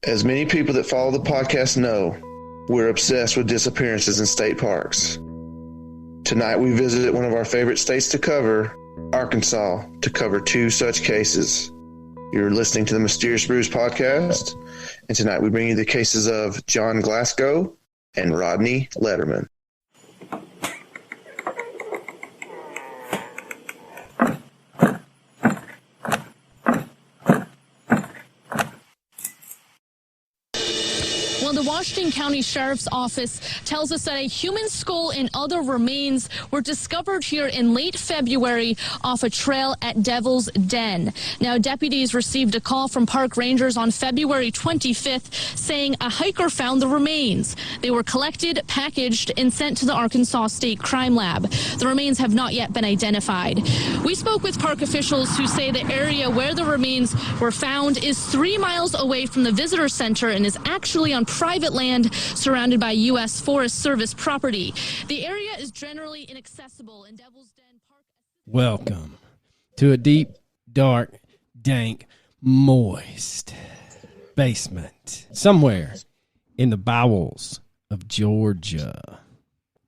As many people that follow the podcast know, we're obsessed with disappearances in state parks. Tonight we visited one of our favorite states to cover, Arkansas, to cover two such cases. You're listening to the Mysterious Brews podcast, and tonight we bring you the cases of John Glasgow and Rodney Letterman. The Washington County Sheriff's Office tells us that a human skull and other remains were discovered here in late February off a trail at Devil's Den. Now, deputies received a call from park rangers on February 25th saying a hiker found the remains. They were collected, packaged, and sent to the Arkansas State Crime Lab. The remains have not yet been identified. We spoke with park officials who say the area where the remains were found is 3 miles away from the visitor center and is actually on private land surrounded by U.S. Forest Service property. The area is generally inaccessible in Devil's Den Park. Welcome to a deep, dark, dank, moist basement somewhere in the bowels of Georgia.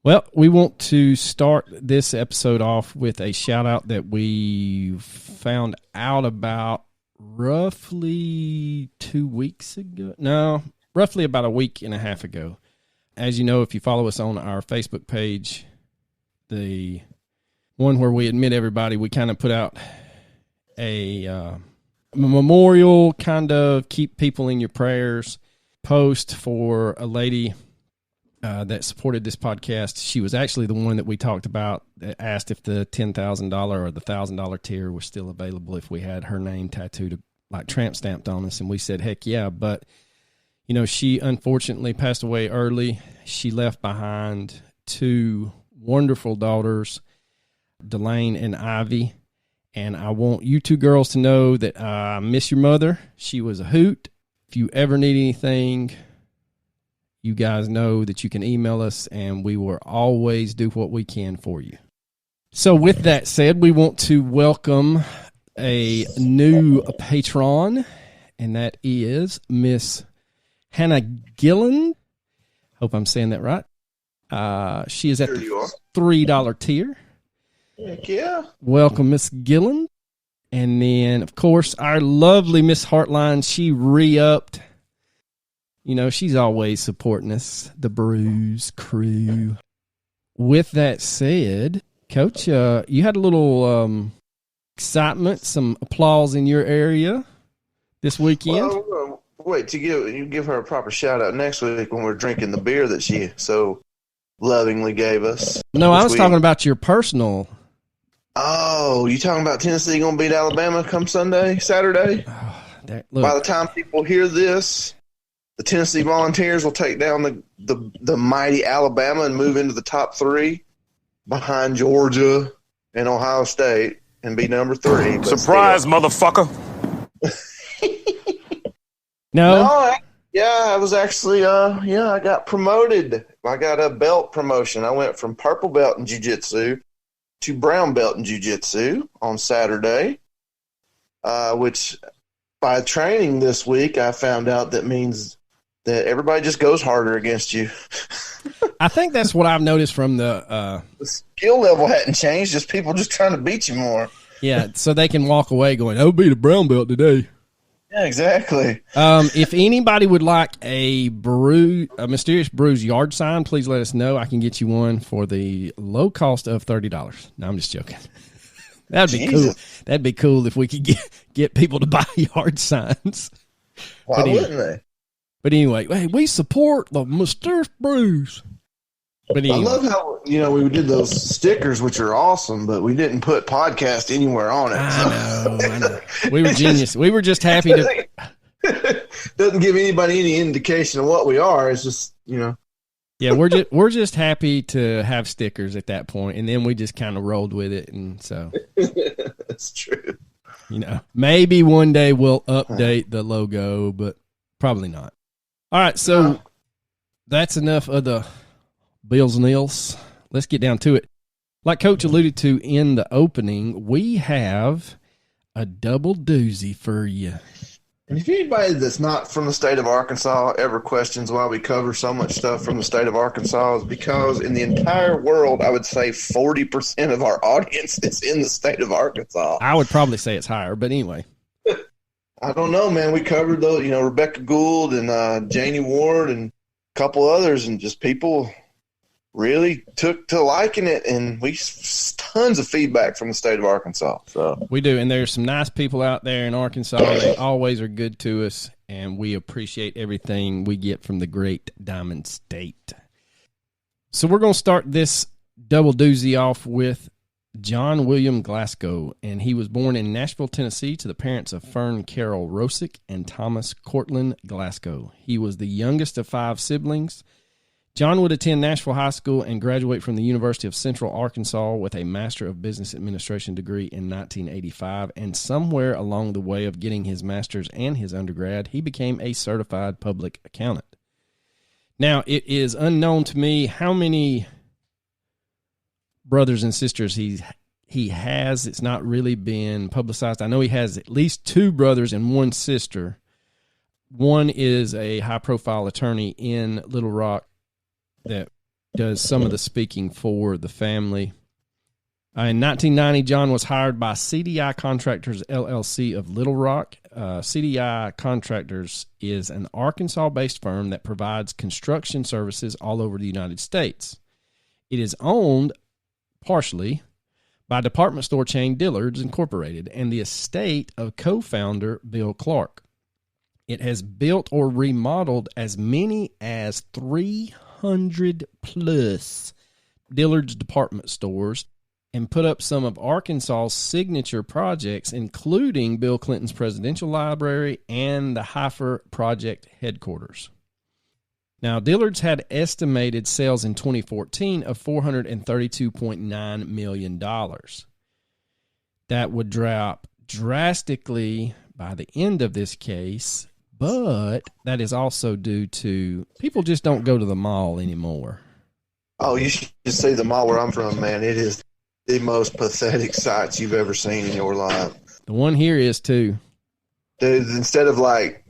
Well, we want to start this episode off with a shout out that we found out about roughly 2 weeks ago. No, roughly about a week and a half ago. As you know, if you follow us on our Facebook page, the one where we admit everybody, we kind of put out a memorial, kind of keep people in your prayers post for a lady that supported this podcast. She was actually the one that we talked about that asked if the $10,000 or the $1,000 tier was still available if we had her name tattooed, like tramp stamped on us. And we said, heck yeah. But you know, she unfortunately passed away early. She left behind two wonderful daughters, Delane and Ivy. And I want you two girls to know that I miss your mother. She was a hoot. If you ever need anything, you guys know that you can email us, and we will always do what we can for you. So with that said, we want to welcome a new patron, and that is Miss Hannah Gilland. Hope I'm saying that right. She is at the $3 tier. Heck yeah. Welcome, Miss Gilland. And then, of course, our lovely Miss Heartline. She re-upped. You know, she's always supporting us, the Brews crew. With that said, Coach, you had a little excitement, some applause in your area this weekend. Well, wait to give her a proper shout out next week when we're drinking the beer that she so lovingly gave us. No, I was talking about your personal. Oh, you talking about Tennessee going to beat Alabama come Saturday? Oh, look. By the time people hear this, the Tennessee Volunteers will take down the mighty Alabama and move into the top three behind Georgia and Ohio State and be number 3. Surprise, motherfucker. No, I was actually, I got promoted. I got a belt promotion. I went from purple belt in jiu-jitsu to brown belt in jiu-jitsu on Saturday, which by training this week, I found out that means that everybody just goes harder against you. I think that's what I've noticed from the skill level hadn't changed, just people just trying to beat you more. Yeah, so they can walk away going, I'll beat a brown belt today. Yeah, exactly. If anybody would like a Mysterious Brews yard sign, please let us know. I can get you one for the low cost of $30. No, I'm just joking. That'd be cool. That'd be cool if we could get people to buy yard signs. Why wouldn't they? But anyway, hey, we support the Mysterious Brews. But anyway. I love how we did those stickers, which are awesome, but we didn't put podcast anywhere on it. I know. We were genius. We were just happy to. Doesn't give anybody any indication of what we are. It's just Yeah, we're just happy to have stickers at that point, and then we just kind of rolled with it, and so that's true. Maybe one day we'll update the logo, but probably not. All right, so that's enough of the Bills and Ills. Let's get down to it. Like Coach alluded to in the opening, we have a double doozy for you. And if anybody that's not from the state of Arkansas ever questions why we cover so much stuff from the state of Arkansas, is because in the entire world, I would say 40% of our audience is in the state of Arkansas. I would probably say it's higher, but anyway. I don't know, man. We covered those, Rebecca Gould and Janie Ward and a couple others, and just people really took to liking it, and we tons of feedback from the state of Arkansas. So we do, and there's some nice people out there in Arkansas. They always are good to us, and we appreciate everything we get from the great Diamond State. So we're going to start this double doozy off with John William Glasgow, and he was born in Nashville, Tennessee, to the parents of Fern Carroll Rosick and Thomas Cortland Glasgow. He was the youngest of 5 siblings. John would attend Nashville High School and graduate from the University of Central Arkansas with a Master of Business Administration degree in 1985, and somewhere along the way of getting his master's and his undergrad, he became a certified public accountant. Now, it is unknown to me how many brothers and sisters he has. It's not really been publicized. I know he has at least 2 brothers and 1 sister. One is a high-profile attorney in Little Rock that does some of the speaking for the family. In 1990, John was hired by CDI Contractors, LLC of Little Rock. CDI Contractors is an Arkansas-based firm that provides construction services all over the United States. It is owned partially by department store chain Dillard's Incorporated and the estate of co-founder Bill Clark. It has built or remodeled as many as 300 plus Dillard's department stores and put up some of Arkansas's signature projects, including Bill Clinton's Presidential Library and the Heifer Project headquarters. Now, Dillard's had estimated sales in 2014 of $432.9 million. That would drop drastically by the end of this case, but that is also due to people just don't go to the mall anymore. Oh, you should see the mall where I'm from, man. It is the most pathetic sights you've ever seen in your life. The one here is too. Dude, instead of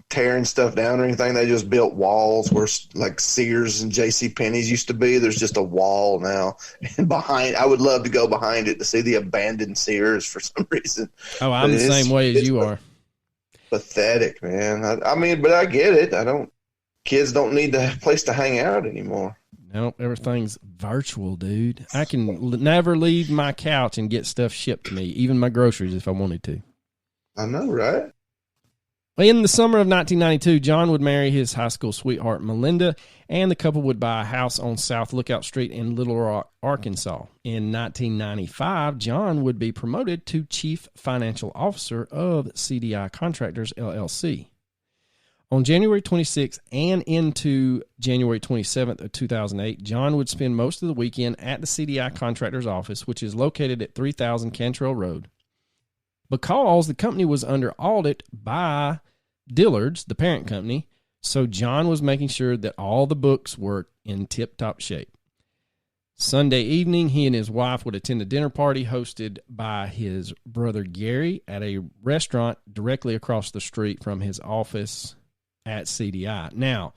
tearing stuff down or anything, they just built walls where Sears and JCPenney's used to be. There's just a wall now. And I would love to go behind it to see the abandoned Sears for some reason. Oh, I'm the same way as you are. Pathetic, man. I mean, but I get it. Kids don't need a place to hang out anymore. Nope, everything's virtual, dude. I can never leave my couch and get stuff shipped to me, even my groceries if I wanted to. I know, right? In the summer of 1992, John would marry his high school sweetheart, Melinda, and the couple would buy a house on South Lookout Street in Little Rock, Arkansas. In 1995, John would be promoted to Chief Financial Officer of CDI Contractors, LLC. On January 26th and into January 27th of 2008, John would spend most of the weekend at the CDI Contractors office, which is located at 3000 Cantrell Road, because the company was under audit by Dillard's, the parent company, so John was making sure that all the books were in tip-top shape. Sunday evening, he and his wife would attend a dinner party hosted by his brother Gary at a restaurant directly across the street from his office at CDI. Now,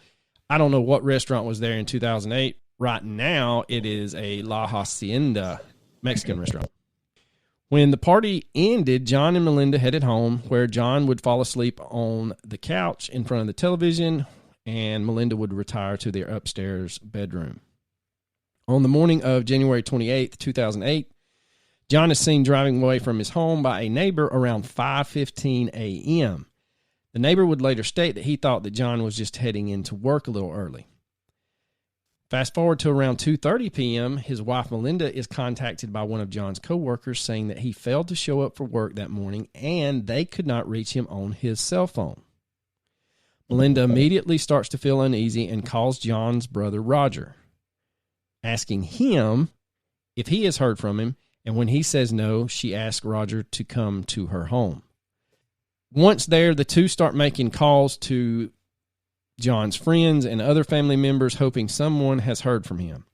I don't know what restaurant was there in 2008. Right now, it is a La Hacienda Mexican restaurant. When the party ended, John and Melinda headed home, where John would fall asleep on the couch in front of the television, and Melinda would retire to their upstairs bedroom. On the morning of January 28th, 2008, John is seen driving away from his home by a neighbor around 5:15 a.m. The neighbor would later state that he thought that John was just heading into work a little early. Fast forward to around 2:30 p.m., his wife Melinda is contacted by one of John's coworkers saying that he failed to show up for work that morning and they could not reach him on his cell phone. Melinda immediately starts to feel uneasy and calls John's brother Roger, asking him if he has heard from him, and when he says no, she asks Roger to come to her home. Once there, the two start making calls to John's friends and other family members, hoping someone has heard from him.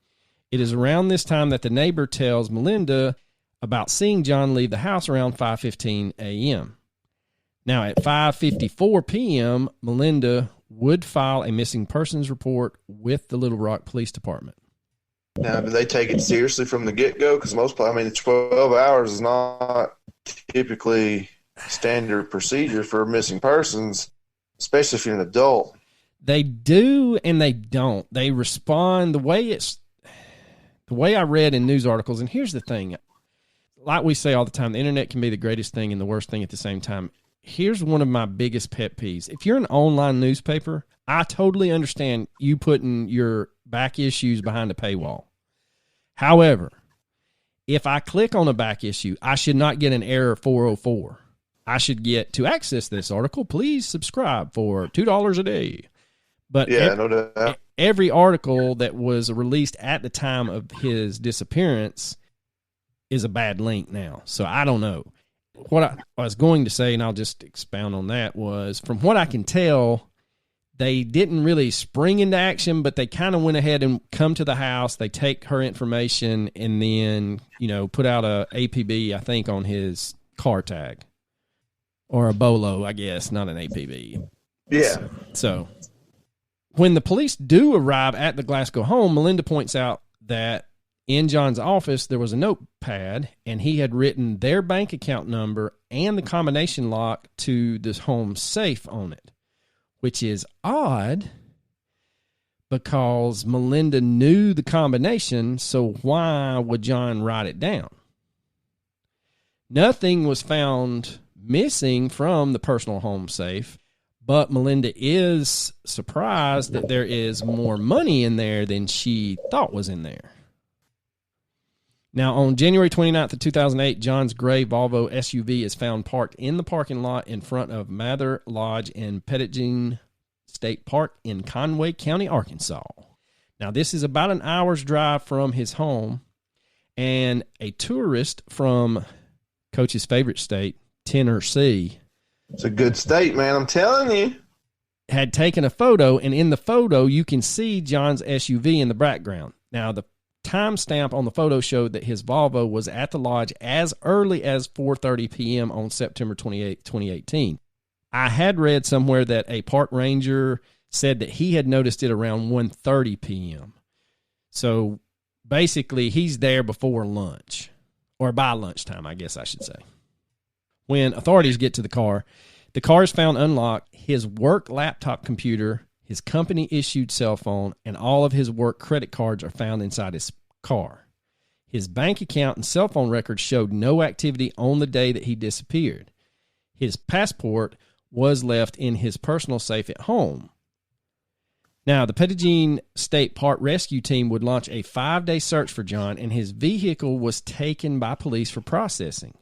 It is around this time that the neighbor tells Melinda about seeing John leave the house around 5:15 a.m. Now, at 5:54 p.m., Melinda would file a missing persons report with the Little Rock Police Department. Now, do they take it seriously from the get-go? Because 12 hours is not typically standard procedure for missing persons, especially if you're an adult. They do and they don't. They respond the way I read in news articles. And here's the thing. Like we say all the time, the internet can be the greatest thing and the worst thing at the same time. Here's one of my biggest pet peeves. If you're an online newspaper, I totally understand you putting your back issues behind a paywall. However, if I click on a back issue, I should not get an error 404. I should get, to access this article, please subscribe for $2 a day. But no doubt. Every article that was released at the time of his disappearance is a bad link now. So I don't know. What I was going to say, and I'll just expound on that, was from what I can tell, they didn't really spring into action, but they kind of went ahead and come to the house. They take her information and then, put out a APB, I think, on his car tag. Or a BOLO, I guess, not an APB. Yeah. So when the police do arrive at the Glasgow home, Melinda points out that in John's office, there was a notepad, and he had written their bank account number and the combination lock to this home safe on it, which is odd because Melinda knew the combination, so why would John write it down? Nothing was found missing from the personal home safe, but Melinda is surprised that there is more money in there than she thought was in there. Now, on January 29th of 2008, John's gray Volvo SUV is found parked in the parking lot in front of Mather Lodge in Pettigene State Park in Conway County, Arkansas. Now, this is about an hour's drive from his home, and a tourist from Coach's favorite state, Tennessee, it's a good state, man, I'm telling you, had taken a photo, and in the photo, you can see John's SUV in the background. Now, the timestamp on the photo showed that his Volvo was at the lodge as early as 4:30 p.m. on September 28, 2018. I had read somewhere that a park ranger said that he had noticed it around 1:30 p.m. So basically, he's there before lunch, or by lunchtime, I guess I should say. When authorities get to the car is found unlocked. His work laptop computer, his company-issued cell phone, and all of his work credit cards are found inside his car. His bank account and cell phone records showed no activity on the day that he disappeared. His passport was left in his personal safe at home. Now, the Pettigene State Park Rescue Team would launch a 5-day search for John, and his vehicle was taken by police for processing.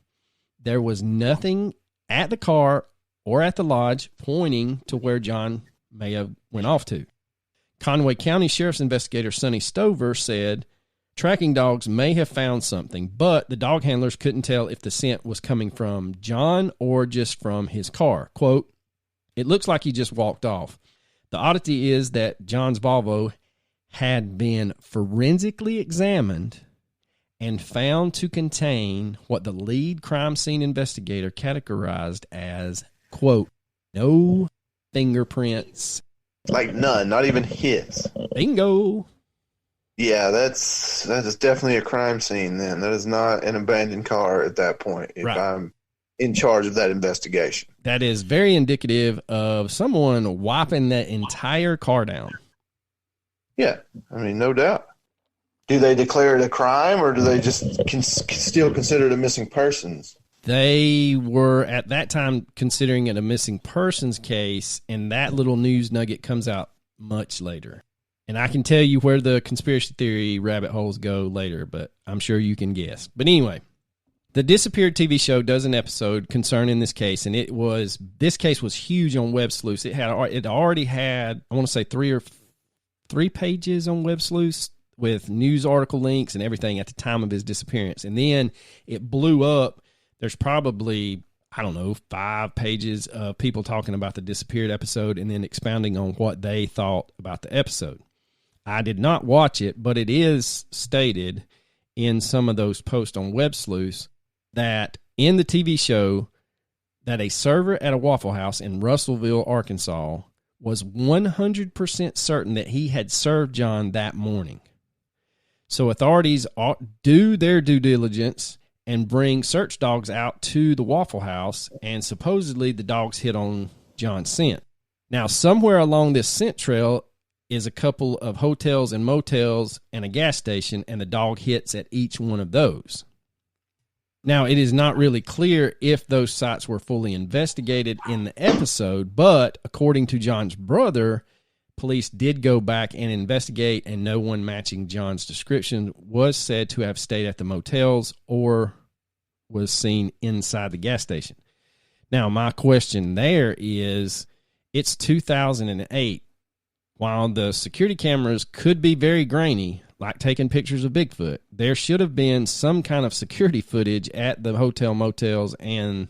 There was nothing at the car or at the lodge pointing to where John may have went off to. Conway County Sheriff's investigator Sonny Stover said tracking dogs may have found something, but the dog handlers couldn't tell if the scent was coming from John or just from his car. Quote, "It looks like he just walked off. The oddity is that John's Volvo had been forensically examined and found to contain what the lead crime scene investigator categorized as, quote, no fingerprints." Like none, not even his. Bingo. Yeah, that is definitely a crime scene then. That is not an abandoned car at that point if I'm in charge of that investigation. That is very indicative of someone wiping that entire car down. Yeah, I mean, no doubt. Do they declare it a crime, or do they just still consider it a missing persons? They were, at that time, considering it a missing persons case, and that little news nugget comes out much later. And I can tell you where the conspiracy theory rabbit holes go later, but I'm sure you can guess. But anyway, the Disappeared TV show does an episode concerning this case, and this case was huge on Web Sleuths. It already had, I want to say, three pages on Web Sleuths with news article links and everything at the time of his disappearance. And then it blew up. There's probably, 5 pages of people talking about the Disappeared episode and then expounding on what they thought about the episode. I did not watch it, but it is stated in some of those posts on Web Sleuths that in the TV show, that a server at a Waffle House in Russellville, Arkansas, was 100% certain that he had served John that morning. So authorities do their due diligence and bring search dogs out to the Waffle House, and supposedly the dogs hit on John's scent. Now, somewhere along this scent trail is a couple of hotels and motels and a gas station, and the dog hits at each one of those. Now, it is not really clear if those sites were fully investigated in the episode, but according to John's brother, police did go back and investigate, and no one matching John's description was said to have stayed at the motels or was seen inside the gas station. Now, my question there is, it's 2008. While the security cameras could be very grainy, like taking pictures of Bigfoot, there should have been some kind of security footage at the hotel, motels, and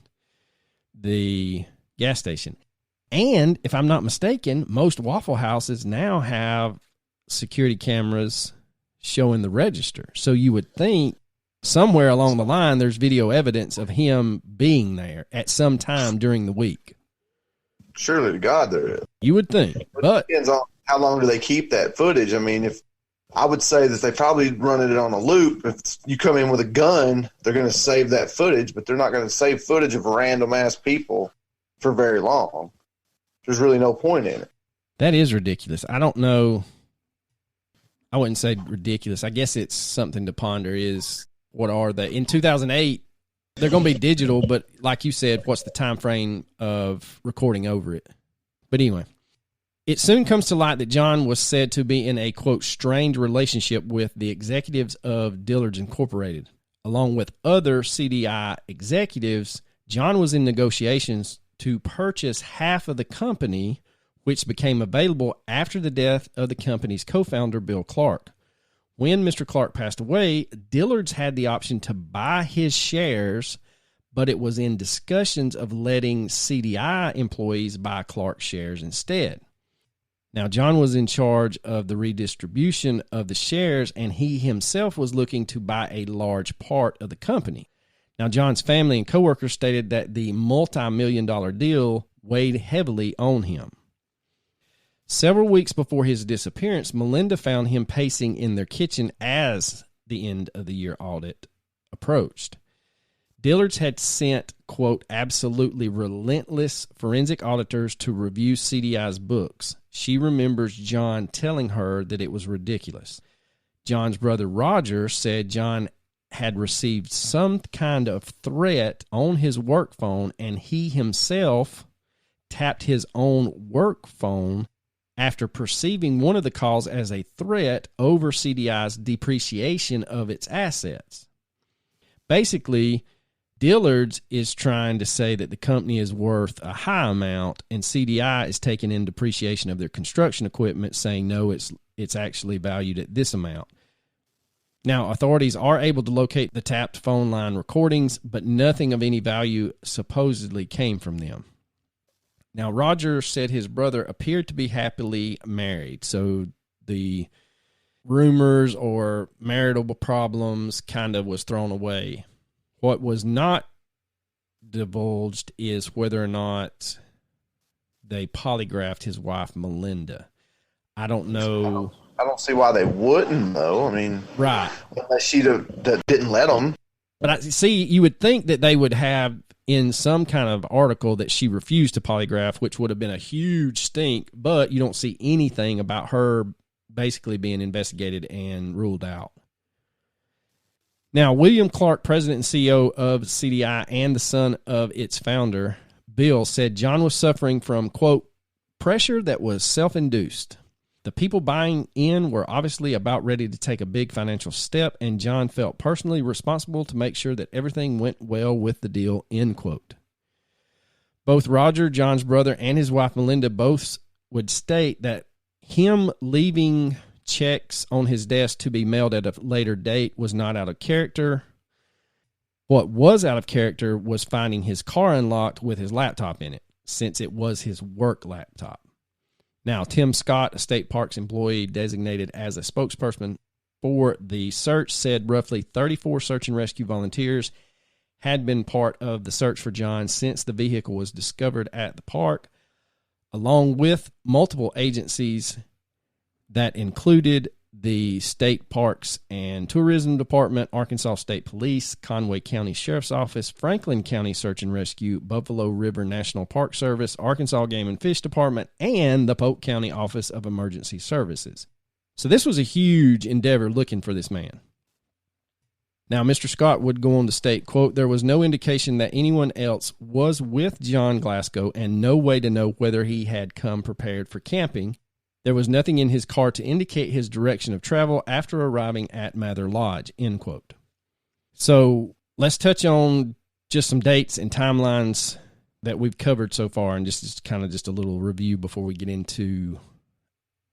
the gas station. And if I'm not mistaken, most Waffle Houses now have security cameras showing the register. So you would think somewhere along the line there's video evidence of him being there at some time during the week. Surely to God there is. You would think. But it depends on how long do they keep that footage. I mean, if I would say that they probably run it on a loop. If you come in with a gun, they're going to save that footage, but they're not going to save footage of random ass people for very long. There's really no point in it. That is ridiculous. I don't know. I wouldn't say ridiculous. I guess it's something to ponder is what are they? In 2008, they're going to be digital, but like you said, what's the time frame of recording over it? But anyway, it soon comes to light that John was said to be in a, quote, strained relationship with the executives of Dillard's Incorporated. Along with other CDI executives, John was in negotiations to purchase half of the company, which became available after the death of the company's co-founder, Bill Clark. When Mr. Clark passed away, Dillard's had the option to buy his shares, but it was in discussions of letting CDI employees buy Clark's shares instead. Now, John was in charge of the redistribution of the shares, and he himself was looking to buy a large part of the company. Now, John's family and coworkers stated that the multi-million-dollar deal weighed heavily on him. Several weeks before his disappearance, Melinda found him pacing in their kitchen as the end of the year audit approached. Dillard's had sent, quote, absolutely relentless forensic auditors to review CDI's books. She remembers John telling her that it was ridiculous. John's brother Roger said John had received some kind of threat on his work phone, and he himself tapped his own work phone after perceiving one of the calls as a threat over CDI's depreciation of its assets. Basically, Dillard's is trying to say that the company is worth a high amount, and CDI is taking in depreciation of their construction equipment, saying, no, it's actually valued at this amount. Now, authorities are able to locate the tapped phone line recordings, but nothing of any value supposedly came from them. Now, Roger said his brother appeared to be happily married, so the rumors or marital problems kind of was thrown away. What was not divulged is whether or not they polygraphed his wife, Melinda. I don't know. I don't see why they wouldn't, though. I mean, right. Unless she didn't let them. But you would think that they would have in some kind of article that she refused to polygraph, which would have been a huge stink, but you don't see anything about her basically being investigated and ruled out. Now, William Clark, president and CEO of CDI and the son of its founder, Bill, said John was suffering from, quote, pressure that was self-induced. The people buying in were obviously about ready to take a big financial step, and John felt personally responsible to make sure that everything went well with the deal, end quote. Both Roger, John's brother, and his wife Melinda both would state that him leaving checks on his desk to be mailed at a later date was not out of character. What was out of character was finding his car unlocked with his laptop in it, since it was his work laptop. Now, Tim Scott, a state parks employee designated as a spokesperson for the search, said roughly 34 search and rescue volunteers had been part of the search for John since the vehicle was discovered at the park, along with multiple agencies that included the State Parks and Tourism Department, Arkansas State Police, Conway County Sheriff's Office, Franklin County Search and Rescue, Buffalo River National Park Service, Arkansas Game and Fish Department, and the Polk County Office of Emergency Services. So this was a huge endeavor looking for this man. Now, Mr. Scott would go on to state, quote, "There was no indication that anyone else was with John Glasgow and no way to know whether he had come prepared for camping. There was nothing in his car to indicate his direction of travel after arriving at Mather Lodge," end quote. So let's touch on just some dates and timelines that we've covered so far, and just kind of just a little review before we get into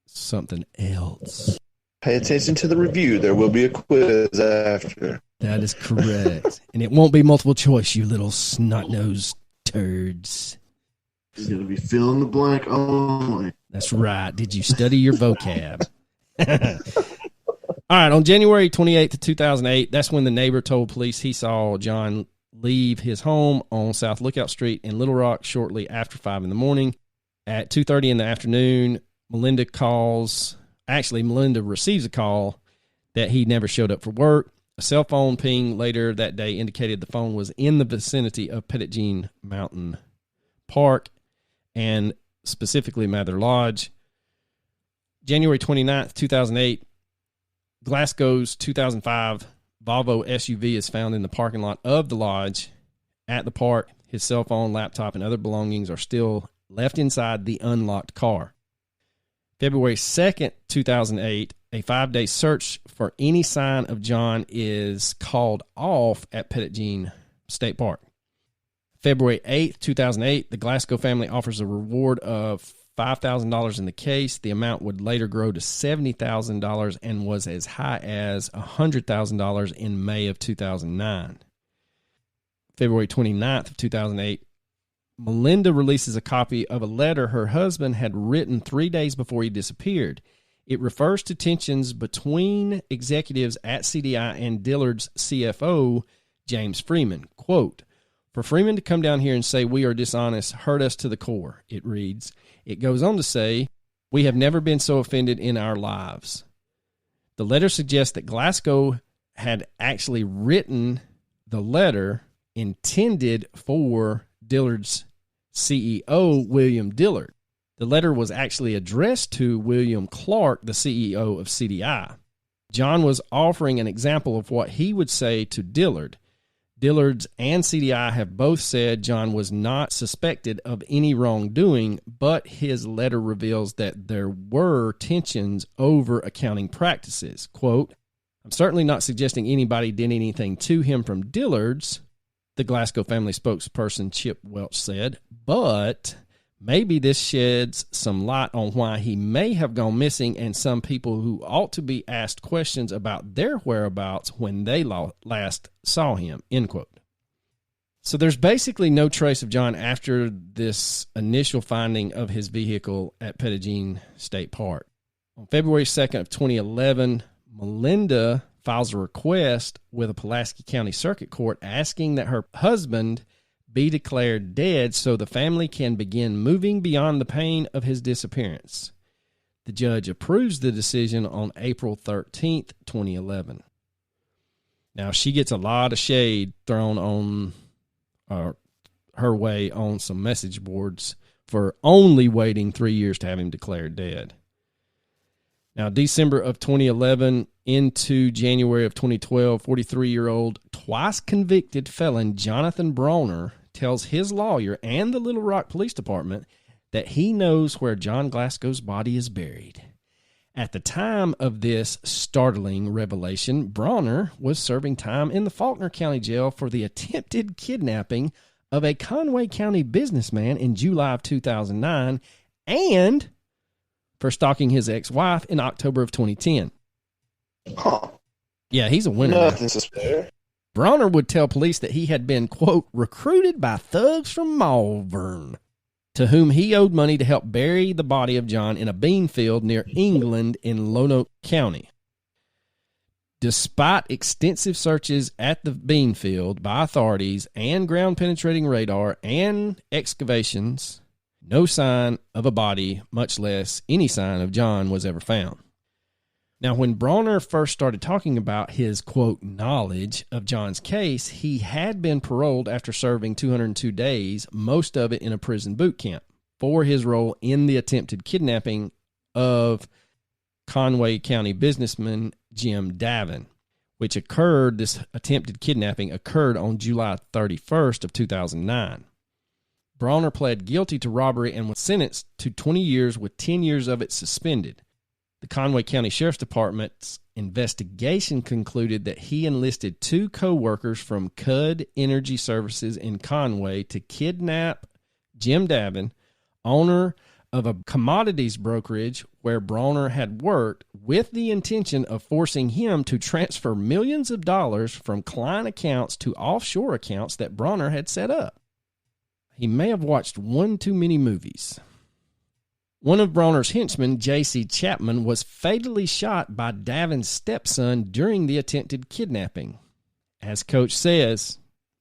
something else. Pay attention to the review. There will be a quiz after. That is correct. And it won't be multiple choice, you little snot-nosed turds. It's going to be fill in the blank only. That's right. Did you study your vocab? All right, on January 28th, 2008, that's when the neighbor told police he saw John leave his home on South Lookout Street in Little Rock shortly after 5 in the morning. At 2:30 in the afternoon, Melinda receives a call that he never showed up for work. A cell phone ping later that day indicated the phone was in the vicinity of Petit Jean Mountain Park and specifically Mather Lodge. January 29th, 2008, Glasgow's 2005 Volvo SUV is found in the parking lot of the lodge at the park. His cell phone, laptop, and other belongings are still left inside the unlocked car. February 2nd, 2008, a 5-day search for any sign of John is called off at Petit Jean State Park. February 8th, 2008, the Glasgow family offers a reward of $5,000 in the case. The amount would later grow to $70,000 and was as high as $100,000 in May of 2009. February 29th of 2008, Melinda releases a copy of a letter her husband had written 3 days before he disappeared. It refers to tensions between executives at CDI and Dillard's CFO, James Freeman. Quote, "For Freeman to come down here and say we are dishonest hurt us to the core," it reads. It goes on to say, "We have never been so offended in our lives." The letter suggests that Glasgow had actually written the letter intended for Dillard's CEO, William Dillard. The letter was actually addressed to William Clark, the CEO of CDI. John was offering an example of what he would say to Dillard. Dillard's and CDI have both said John was not suspected of any wrongdoing, but his letter reveals that there were tensions over accounting practices. Quote, "I'm certainly not suggesting anybody did anything to him from Dillard's," the Glasgow family spokesperson Chip Welch said, "but maybe this sheds some light on why he may have gone missing and some people who ought to be asked questions about their whereabouts when they last saw him," end quote. So there's basically no trace of John after this initial finding of his vehicle at Petit Jean State Park. On February 2nd of 2011, Melinda files a request with a Pulaski County Circuit Court asking that her husband be declared dead so the family can begin moving beyond the pain of his disappearance. The judge approves the decision on April 13th, 2011. Now, she gets a lot of shade thrown on her way on some message boards for only waiting 3 years to have him declared dead. Now, December of 2011 into January of 2012, 43-year-old, twice convicted felon Jonathan Brawner tells his lawyer and the Little Rock Police Department that he knows where John Glasgow's body is buried. At the time of this startling revelation, Brawner was serving time in the Faulkner County Jail for the attempted kidnapping of a Conway County businessman in July of 2009 and for stalking his ex-wife in October of 2010. Huh. Yeah, he's a winner. Nothing suspicious. Brawner would tell police that he had been, quote, recruited by thugs from Malvern, to whom he owed money to help bury the body of John in a bean field near England in Lonoke County. Despite extensive searches at the bean field by authorities and ground-penetrating radar and excavations, no sign of a body, much less any sign of John, was ever found. Now, when Bronner first started talking about his, quote, knowledge of John's case, he had been paroled after serving 202 days, most of it in a prison boot camp, for his role in the attempted kidnapping of Conway County businessman Jim Davin, which occurred, this attempted kidnapping occurred on July 31st of 2009. Bronner pled guilty to robbery and was sentenced to 20 years with 10 years of it suspended. The Conway County Sheriff's Department's investigation concluded that he enlisted 2 co-workers from Cud Energy Services in Conway to kidnap Jim Davin, owner of a commodities brokerage where Bronner had worked, with the intention of forcing him to transfer millions of dollars from client accounts to offshore accounts that Bronner had set up. He may have watched one too many movies. One of Bronner's henchmen, J.C. Chapman, was fatally shot by Davin's stepson during the attempted kidnapping. As Coach says,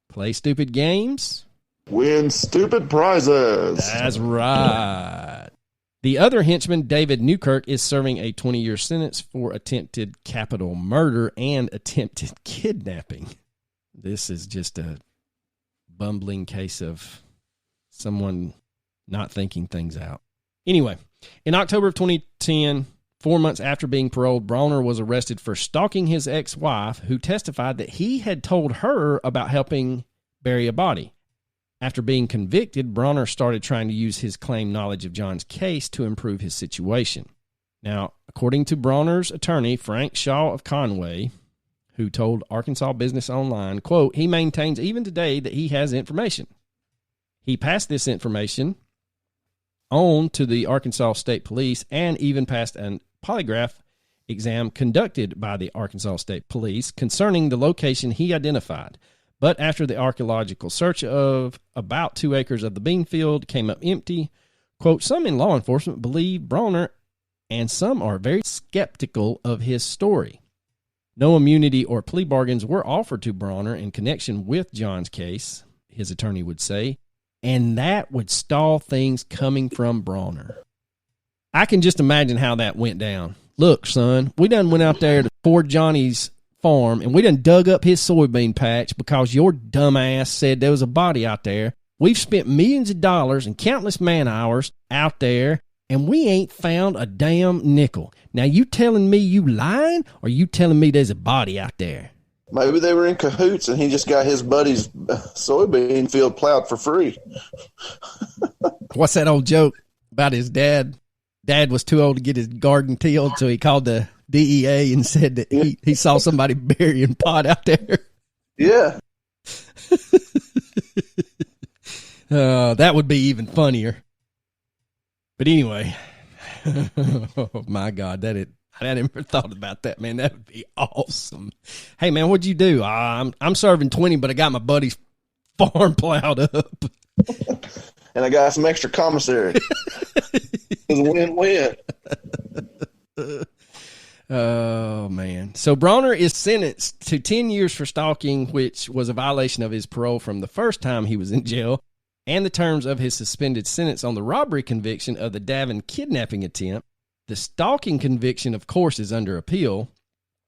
play stupid games, win stupid prizes. That's right. The other henchman, David Newkirk, is serving a 20-year sentence for attempted capital murder and attempted kidnapping. This is just a bumbling case of someone not thinking things out. Anyway, in October of 2010, 4 months after being paroled, Bronner was arrested for stalking his ex-wife, who testified that he had told her about helping bury a body. After being convicted, Bronner started trying to use his claimed knowledge of John's case to improve his situation. Now, according to Bronner's attorney, Frank Shaw of Conway, who told Arkansas Business Online, quote, he maintains even today that he has information. He passed this information on to the Arkansas State Police and even passed a polygraph exam conducted by the Arkansas State Police concerning the location he identified. But after the archaeological search of about 2 acres of the bean field came up empty, quote, some in law enforcement believe Bronner and some are very skeptical of his story. No immunity or plea bargains were offered to Bronner in connection with John's case, his attorney would say, and that would stall things coming from Bronner. I can just imagine how that went down. Look, son, we done went out there to poor Johnny's farm, and we done dug up his soybean patch because your dumbass said there was a body out there. We've spent millions of dollars and countless man hours out there, and we ain't found a damn nickel. Now, you telling me you lying, or you telling me there's a body out there? Maybe they were in cahoots and he just got his buddy's soybean field plowed for free. What's that old joke about his dad? Dad was too old to get his garden tilled, so he called the DEA and said that he saw somebody burying pot out there. Yeah. That would be even funnier. But anyway, oh my God, I never thought about that, man. That would be awesome. Hey, man, what'd you do? I'm serving 20, but I got my buddy's farm plowed up. And I got some extra commissary. It was a win-win. Oh, man. So Bronner is sentenced to 10 years for stalking, which was a violation of his parole from the first time he was in jail, and the terms of his suspended sentence on the robbery conviction of the Davin kidnapping attempt. The stalking conviction, of course, is under appeal,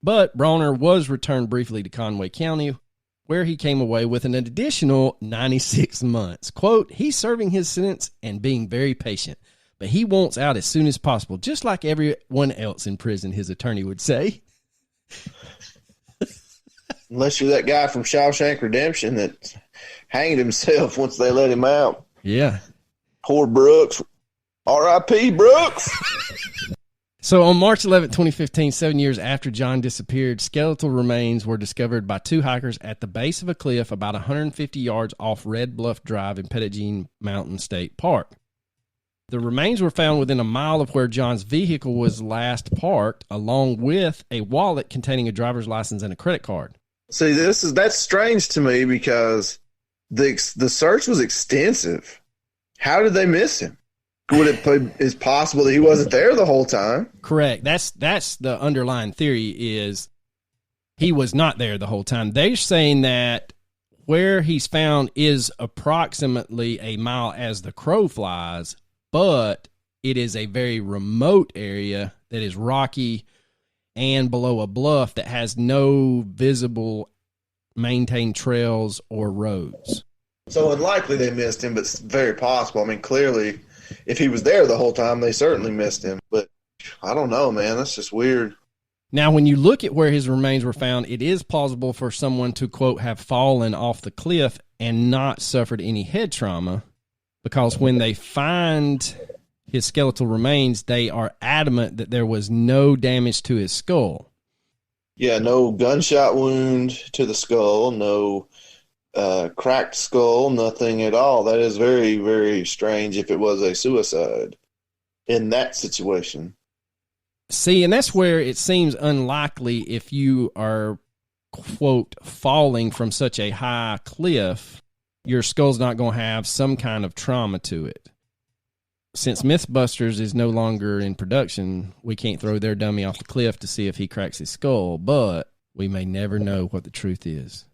but Bronner was returned briefly to Conway County, where he came away with an additional 96 months. Quote, he's serving his sentence and being very patient, but he wants out as soon as possible, just like everyone else in prison, his attorney would say. Unless you're that guy from Shawshank Redemption that hanged himself once they let him out. Yeah. Poor Brooks. R.I.P. Brooks. So on March 11, 2015, 7 years after John disappeared, skeletal remains were discovered by 2 hikers at the base of a cliff about 150 yards off Red Bluff Drive in Pettigene Mountain State Park. The remains were found within a mile of where John's vehicle was last parked, along with a wallet containing a driver's license and a credit card. See, that's strange to me because the search was extensive. How did they miss him? It's possible that he wasn't there the whole time. Correct. That's the underlying theory is he was not there the whole time. They're saying that where he's found is approximately a mile as the crow flies, but it is a very remote area that is rocky and below a bluff that has no visible maintained trails or roads. So unlikely they missed him, but it's very possible. I mean, clearly, if he was there the whole time, they certainly missed him. But I don't know, man. That's just weird. Now, when you look at where his remains were found, it is plausible for someone to, quote, have fallen off the cliff and not suffered any head trauma, because when they find his skeletal remains, they are adamant that there was no damage to his skull. Yeah, no gunshot wound to the skull, no cracked skull, nothing at all. That is very, very strange if it was a suicide in that situation. See, and that's where it seems unlikely if you are, quote, falling from such a high cliff, your skull's not going to have some kind of trauma to it. Since Mythbusters is no longer in production, we can't throw their dummy off the cliff to see if he cracks his skull, but we may never know what the truth is.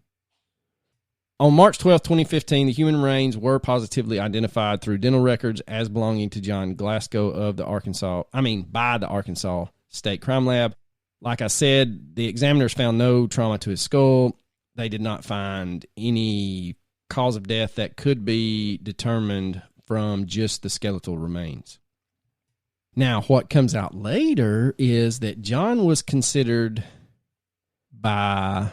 On March 12, 2015, the human remains were positively identified through dental records as belonging to John Glasgow by the Arkansas State Crime Lab. Like I said, the examiners found no trauma to his skull. They did not find any cause of death that could be determined from just the skeletal remains. Now, what comes out later is that John was considered by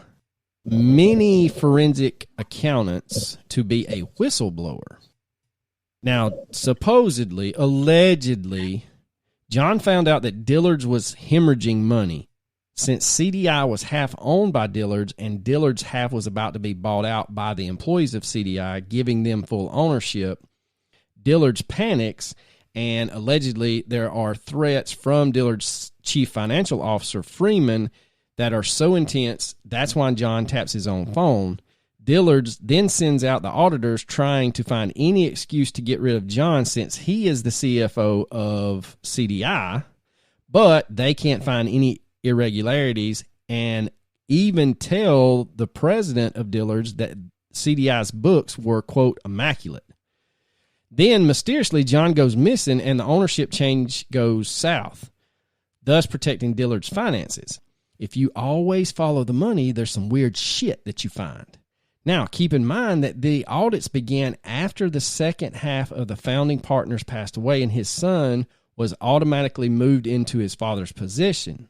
many forensic accountants to be a whistleblower. Now, allegedly, John found out that Dillard's was hemorrhaging money. Since CDI was half owned by Dillard's and Dillard's half was about to be bought out by the employees of CDI, giving them full ownership, Dillard's panics, and allegedly there are threats from Dillard's chief financial officer, Freeman, that are so intense, that's why John taps his own phone. Dillard's then sends out the auditors trying to find any excuse to get rid of John since he is the CFO of CDI, but they can't find any irregularities and even tell the president of Dillard's that CDI's books were, quote, immaculate. Then, mysteriously, John goes missing and the ownership change goes south, thus protecting Dillard's finances. If you always follow the money, there's some weird shit that you find. Now, keep in mind that the audits began after the second half of the founding partners passed away and his son was automatically moved into his father's position.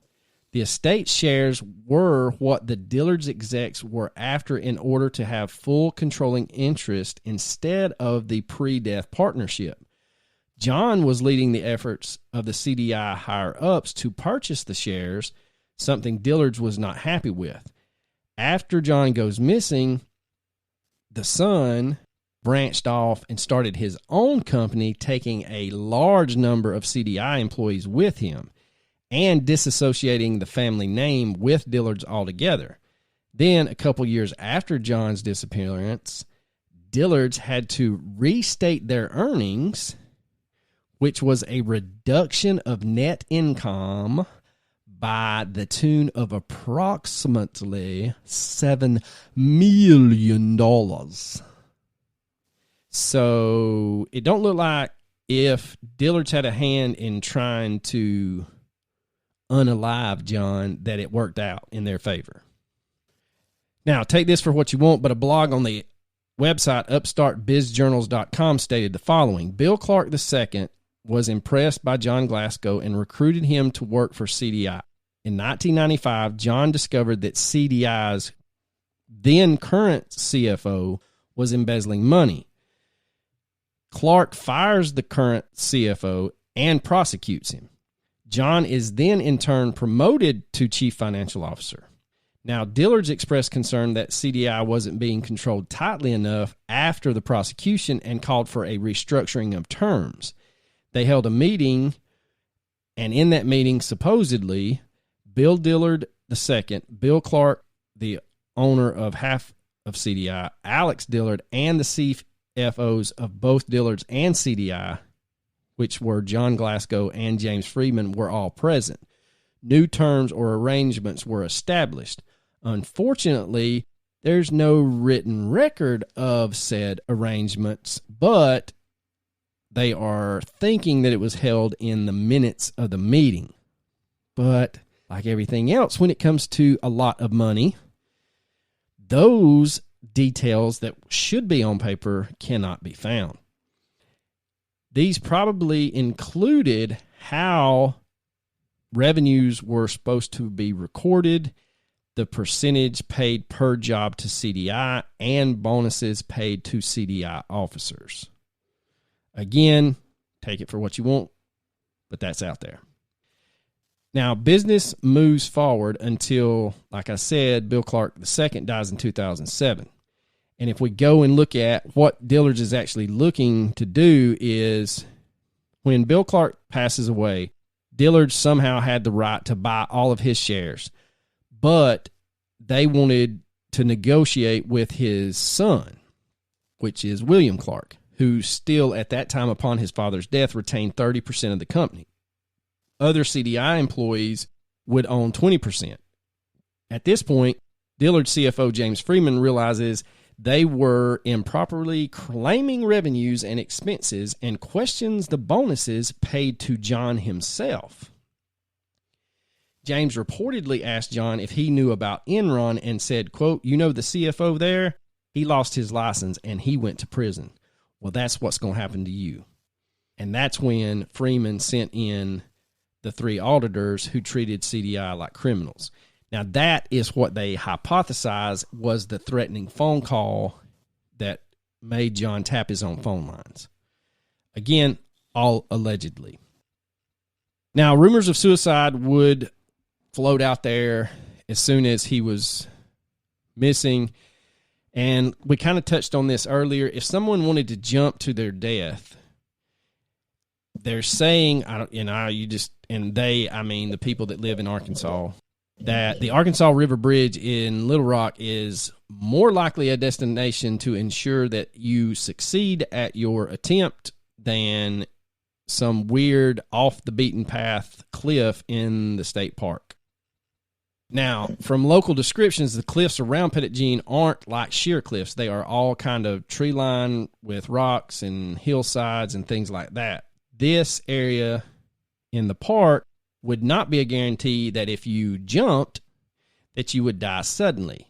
The estate shares were what the Dillard's execs were after in order to have full controlling interest instead of the pre-death partnership. John was leading the efforts of the CDI higher-ups to purchase the shares, something Dillard's was not happy with. After John goes missing, the son branched off and started his own company, taking a large number of CDI employees with him and disassociating the family name with Dillard's altogether. Then, a couple years after John's disappearance, Dillard's had to restate their earnings, which was a reduction of net income by the tune of approximately $7 million. So it don't look like if Dillard's had a hand in trying to unalive John that it worked out in their favor. Now, take this for what you want, but a blog on the website upstartbizjournals.com stated the following. Bill Clark II was impressed by John Glasgow and recruited him to work for CDI. In 1995, John discovered that CDI's then current CFO was embezzling money. Clark fires the current CFO and prosecutes him. John is then in turn promoted to chief financial officer. Now, Dillard's expressed concern that CDI wasn't being controlled tightly enough after the prosecution and called for a restructuring of terms. They held a meeting, and in that meeting, supposedly, Bill Dillard II, Bill Clark, the owner of half of CDI, Alex Dillard, and the CFOs of both Dillard's and CDI, which were John Glasgow and James Freeman, were all present. New terms or arrangements were established. Unfortunately, there's no written record of said arrangements, but they are thinking that it was held in the minutes of the meeting. But like everything else, when it comes to a lot of money, those details that should be on paper cannot be found. These probably included how revenues were supposed to be recorded, the percentage paid per job to CDI, and bonuses paid to CDI officers. Again, take it for what you want, but that's out there. Now, business moves forward until, like I said, Bill Clark II dies in 2007. And if we go and look at what Dillard's is actually looking to do is, when Bill Clark passes away, Dillard's somehow had the right to buy all of his shares, but they wanted to negotiate with his son, which is William Clark, who still at that time upon his father's death retained 30% of the company. Other CDI employees would own 20%. At this point, Dillard's CFO James Freeman realizes they were improperly claiming revenues and expenses and questions the bonuses paid to John himself. James reportedly asked John if he knew about Enron and said, quote, "You know the CFO there? He lost his license and he went to prison. Well, that's what's going to happen to you." And that's when Freeman sent in the 3 auditors who treated CDI like criminals. Now, that is what they hypothesize was the threatening phone call that made John tap his own phone lines. Again, all allegedly. Now, rumors of suicide would float out there as soon as he was missing. And we kind of touched on this earlier. If someone wanted to jump to their death, they're saying, I mean the people that live in Arkansas, that the Arkansas River Bridge in Little Rock is more likely a destination to ensure that you succeed at your attempt than some weird off the beaten path cliff in the state park. Now, from local descriptions, the cliffs around Pettit Jean aren't like sheer cliffs. They are all kind of tree lined with rocks and hillsides and things like that. This area in the park would not be a guarantee that if you jumped, that you would die suddenly.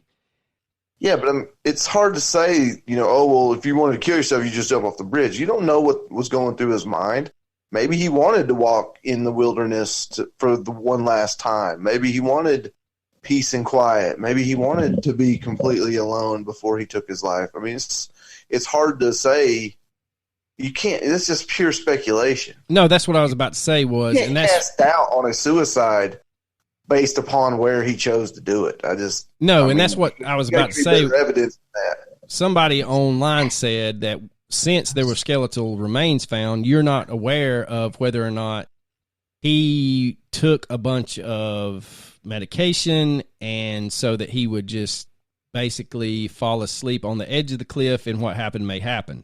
Yeah, but it's hard to say, if you wanted to kill yourself, you just jump off the bridge. You don't know what was going through his mind. Maybe he wanted to walk in the wilderness for the one last time. Maybe he wanted peace and quiet. Maybe he wanted to be completely alone before he took his life. I mean, it's hard to say. You can't. It's just pure speculation. No, that's what I was about to say was, and that's cast doubt on a suicide based upon where he chose to do it. That's what I was about to say. Evidence of that. Somebody online said that since there were skeletal remains found, you're not aware of whether or not he took a bunch of medication and so that he would just basically fall asleep on the edge of the cliff and what happened may happen.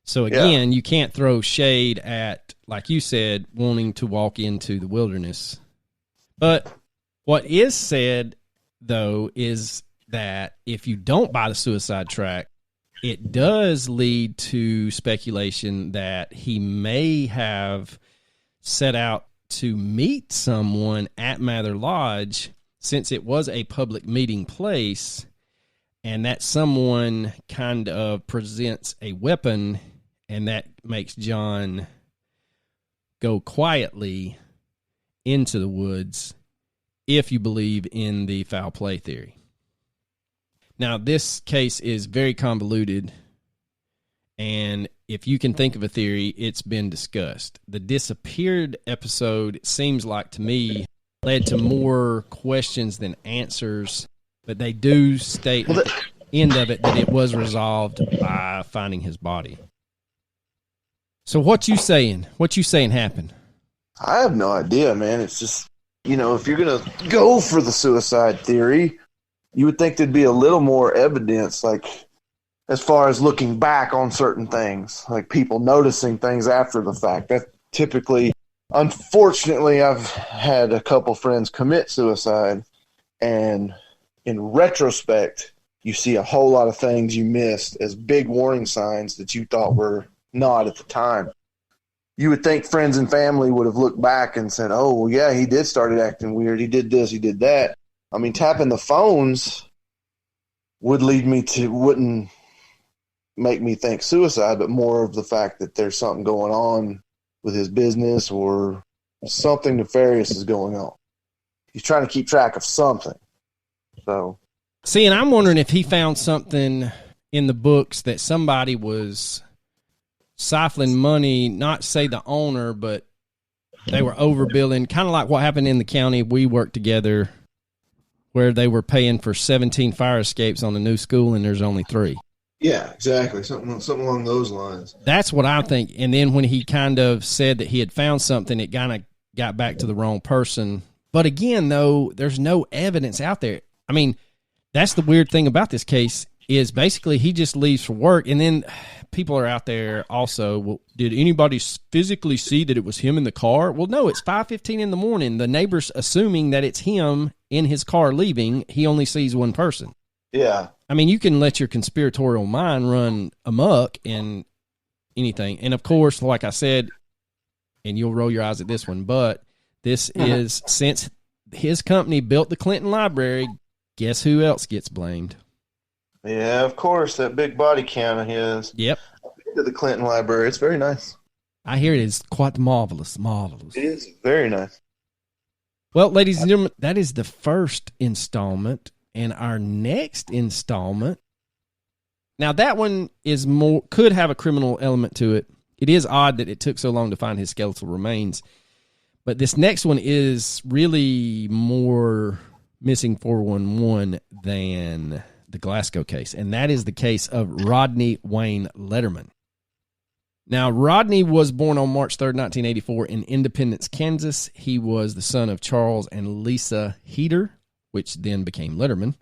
So again, You can't throw shade at, like you said, wanting to walk into the wilderness. But what is said, though, is that if you don't buy the suicide track, it does lead to speculation that he may have set out to meet someone at Mather Lodge, since it was a public meeting place, and that someone kind of presents a weapon, and that makes John go quietly into the woods, if you believe in the foul play theory. Now, this case is very convoluted, and if you can think of a theory, it's been discussed. The disappeared episode seems like, to me, led to more questions than answers, but they do state at the end of it that it was resolved by finding his body. So what you saying? What you saying happened? I have no idea, man. It's just, if you're going to go for the suicide theory, you would think there'd be a little more evidence, like as far as looking back on certain things, like people noticing things after the fact. That typically, unfortunately, I've had a couple friends commit suicide, and in retrospect, you see a whole lot of things you missed as big warning signs that you thought were not at the time. You would think friends and family would have looked back and said, oh, well, yeah, he did started acting weird. He did this, he did that. I mean, tapping the phones wouldn't make me think suicide, but more of the fact that there's something going on with his business or something nefarious is going on. He's trying to keep track of something. So, see, and I'm wondering if he found something in the books that somebody was siphoning money, not say the owner, but they were overbilling, kind of like what happened in the county we worked together, where they were paying for 17 fire escapes on the new school and there's only 3. Yeah, exactly. Something along those lines. That's what I think. And then when he kind of said that he had found something, it kind of got back to the wrong person. But again, though, there's no evidence out there. I mean, that's the weird thing about this case is basically he just leaves for work, and then people are out there also, well, did anybody physically see that it was him in the car? Well, no, it's 5:15 in the morning. The neighbor's assuming that it's him in his car leaving. He only sees one person. Yeah. I mean, you can let your conspiratorial mind run amok and anything. And, of course, like I said, and you'll roll your eyes at this one, but this is, since his company built the Clinton Library, guess who else gets blamed? Yeah, of course, that big body count of his. Yep. I've been to the Clinton Library. It's very nice. I hear it is quite marvelous. It is very nice. Well, ladies and gentlemen, that is the first installment. And our next installment, now that one is more, could have a criminal element to it. It is odd that it took so long to find his skeletal remains. But this next one is really more missing 411 than the Glasgow case. And that is the case of Rodney Wayne Letterman. Now, Rodney was born on March 3rd, 1984 in Independence, Kansas. He was the son of Charles and Lisa Heater, which then became Letterman.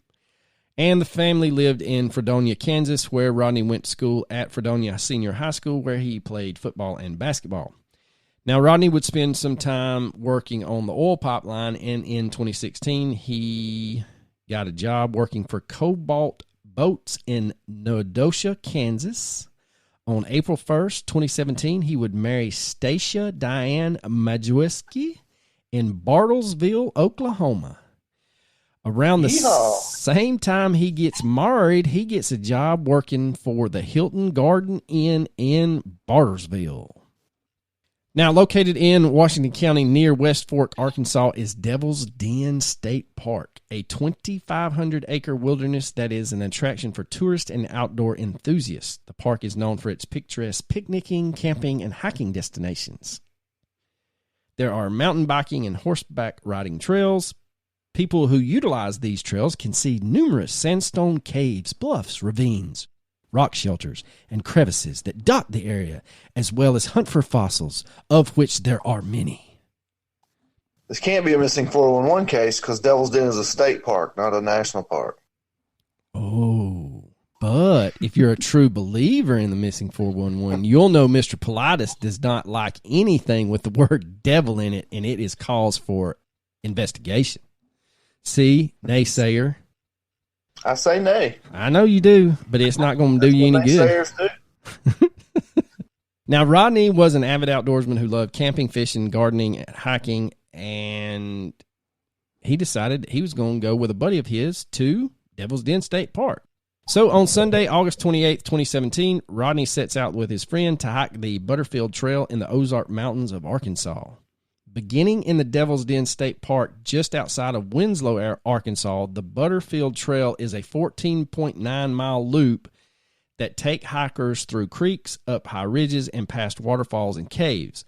And the family lived in Fredonia, Kansas, where Rodney went to school at Fredonia Senior High School, where he played football and basketball. Now, Rodney would spend some time working on the oil pipeline, and in 2016, he got a job working for Cobalt Boats in Nodosha, Kansas. On April 1st, 2017, he would marry Stacia Diane Majewski in Bartlesville, Oklahoma. Around the same time he gets married, he gets a job working for the Hilton Garden Inn in Bartlesville. Now, located in Washington County near West Fork, Arkansas, is Devil's Den State Park, a 2,500-acre wilderness that is an attraction for tourists and outdoor enthusiasts. The park is known for its picturesque picnicking, camping, and hiking destinations. There are mountain biking and horseback riding trails. People who utilize these trails can see numerous sandstone caves, bluffs, ravines, rock shelters, and crevices that dot the area, as well as hunt for fossils, of which there are many. This can't be a missing 411 case because Devil's Den is a state park, not a national park. Oh, but if you're a true believer in the missing 411, you'll know Mr. Politis does not like anything with the word devil in it, and it is cause for investigation. See, naysayer. I say nay. I know you do, but it's not going to do you any good. Now, Rodney was an avid outdoorsman who loved camping, fishing, gardening, and hiking, and he decided he was going to go with a buddy of his to Devil's Den State Park. So on Sunday, August 28th, 2017, Rodney sets out with his friend to hike the Butterfield Trail in the Ozark Mountains of Arkansas. Beginning in the Devil's Den State Park just outside of Winslow, Arkansas, the Butterfield Trail is a 14.9-mile loop that take hikers through creeks, up high ridges, and past waterfalls and caves.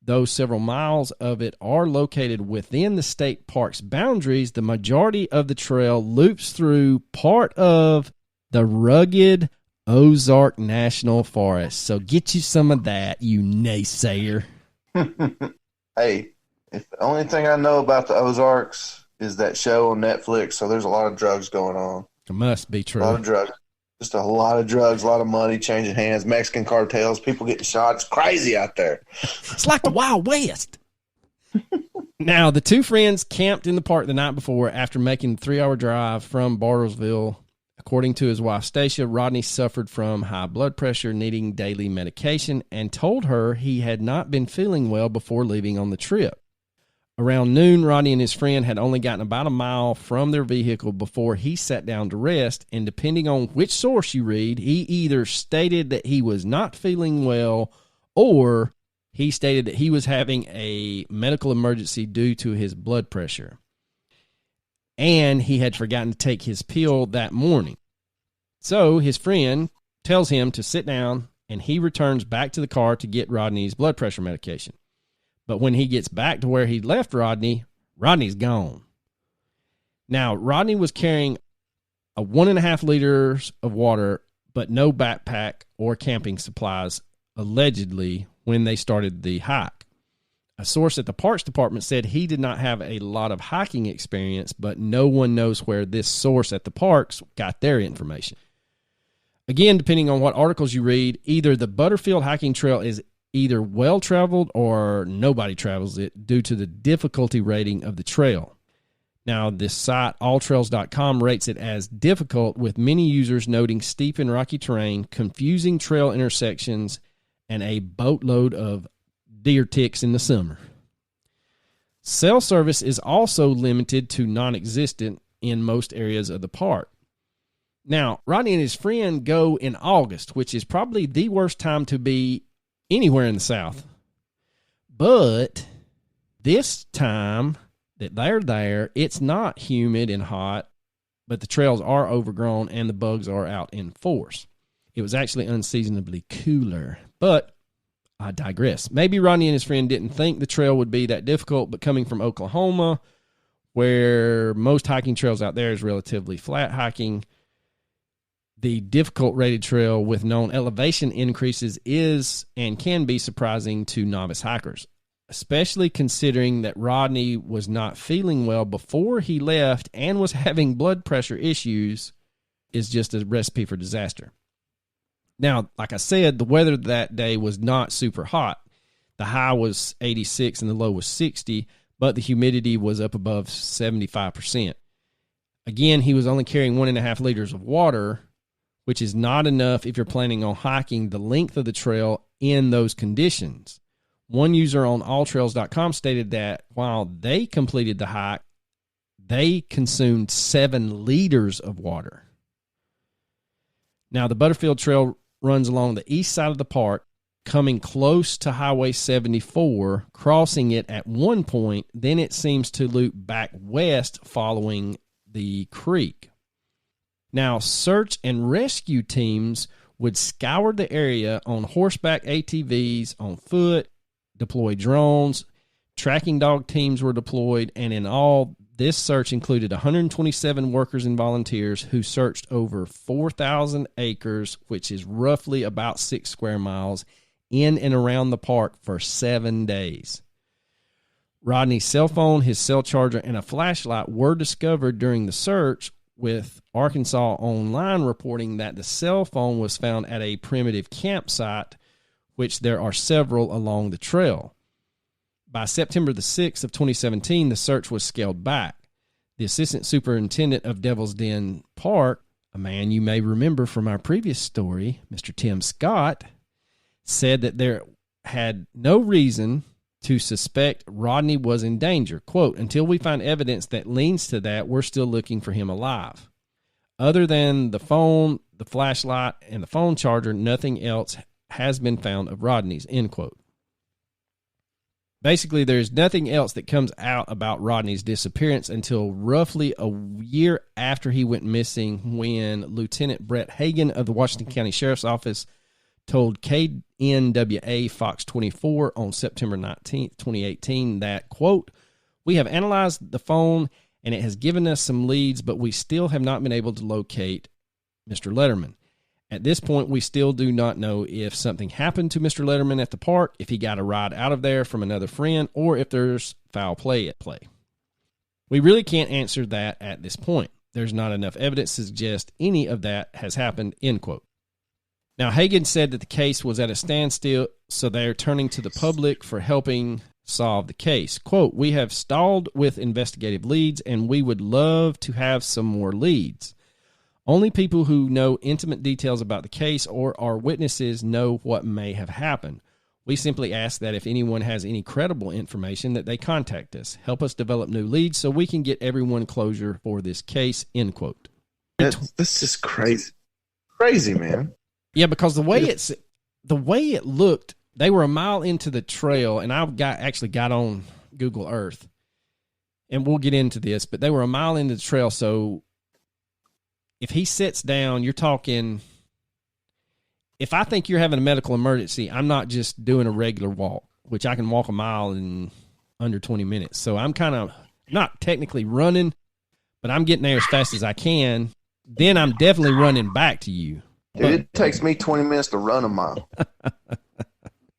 Though several miles of it are located within the state park's boundaries, the majority of the trail loops through part of the rugged Ozark National Forest. So get you some of that, you naysayer. Hey, if the only thing I know about the Ozarks is that show on Netflix, so there's a lot of drugs going on. It must be true. A lot of drugs. Just a lot of drugs, a lot of money changing hands, Mexican cartels, people getting shot. It's crazy out there. It's like the Wild West. Now, the two friends camped in the park the night before after making the 3-hour drive from Bartlesville. According to his wife, Stacia, Rodney suffered from high blood pressure, needing daily medication, and told her he had not been feeling well before leaving on the trip. Around noon, Rodney and his friend had only gotten about a mile from their vehicle before he sat down to rest, and depending on which source you read, he either stated that he was not feeling well or he stated that he was having a medical emergency due to his blood pressure. And he had forgotten to take his pill that morning. So his friend tells him to sit down, and he returns back to the car to get Rodney's blood pressure medication. But when he gets back to where he left Rodney's gone. Now, Rodney was carrying a 1.5 liters of water, but no backpack or camping supplies, allegedly, when they started the hike. A source at the Parks Department said he did not have a lot of hiking experience, but no one knows where this source at the parks got their information. Again, depending on what articles you read, either the Butterfield hiking trail is either well-traveled or nobody travels it due to the difficulty rating of the trail. Now, this site, alltrails.com, rates it as difficult, with many users noting steep and rocky terrain, confusing trail intersections, and a boatload of deer ticks in the summer. Cell service is also limited to non-existent in most areas of the park. Now, Rodney and his friend go in August, which is probably the worst time to be anywhere in the South. But this time that they're there, it's not humid and hot, but the trails are overgrown and the bugs are out in force. It was actually unseasonably cooler, but I digress. Maybe Rodney and his friend didn't think the trail would be that difficult, but coming from Oklahoma, where most hiking trails out there is relatively flat hiking, the difficult rated trail with known elevation increases is and can be surprising to novice hikers, especially considering that Rodney was not feeling well before he left and was having blood pressure issues. Is just a recipe for disaster. Now, like I said, the weather that day was not super hot. The high was 86 and the low was 60, but the humidity was up above 75%. Again, he was only carrying 1.5 liters of water, which is not enough if you're planning on hiking the length of the trail in those conditions. One user on alltrails.com stated that while they completed the hike, they consumed 7 liters of water. Now, the Butterfield Trail runs along the east side of the park, coming close to Highway 74, crossing it at one point, then it seems to loop back west following the creek. Now, search and rescue teams would scour the area on horseback ATVs, on foot, deploy drones, tracking dog teams were deployed, and in all, this search included 127 workers and volunteers who searched over 4,000 acres, which is roughly about 6 square miles, in and around the park for 7 days. Rodney's cell phone, his cell charger, and a flashlight were discovered during the search, with Arkansas Online reporting that the cell phone was found at a primitive campsite, which there are several along the trail. By September the 6th of 2017, the search was scaled back. The assistant superintendent of Devil's Den Park, a man you may remember from our previous story, Mr. Tim Scott, said that there had no reason to suspect Rodney was in danger. Quote, "Until we find evidence that leans to that, we're still looking for him alive. Other than the phone, the flashlight, and the phone charger, nothing else has been found of Rodney's," end quote. Basically, there's nothing else that comes out about Rodney's disappearance until roughly a year after he went missing, when Lieutenant Brett Hagan of the Washington County Sheriff's Office told KNWA Fox 24 on September 19th, 2018 that, quote, "We have analyzed the phone and it has given us some leads, but we still have not been able to locate Mr. Letterman. At this point, we still do not know if something happened to Mr. Letterman at the park, if he got a ride out of there from another friend, or if there's foul play at play. We really can't answer that at this point. There's not enough evidence to suggest any of that has happened," end quote. Now, Hagan said that the case was at a standstill, so they're turning to the public for helping solve the case. Quote, "We have stalled with investigative leads, and we would love to have some more leads. Only people who know intimate details about the case or are witnesses know what may have happened. We simply ask that if anyone has any credible information that they contact us. Help us develop new leads so we can get everyone closure for this case," end quote. That's just crazy. Crazy, man. Yeah, because the way it looked, they were a mile into the trail, and I actually got on Google Earth, and we'll get into this, but they were a mile into the trail, so if he sits down, you're talking... If I think you're having a medical emergency, I'm not just doing a regular walk, which I can walk a mile in under 20 minutes. So I'm kind of not technically running, but I'm getting there as fast as I can. Then I'm definitely running back to you. Dude, it takes me 20 minutes to run a mile.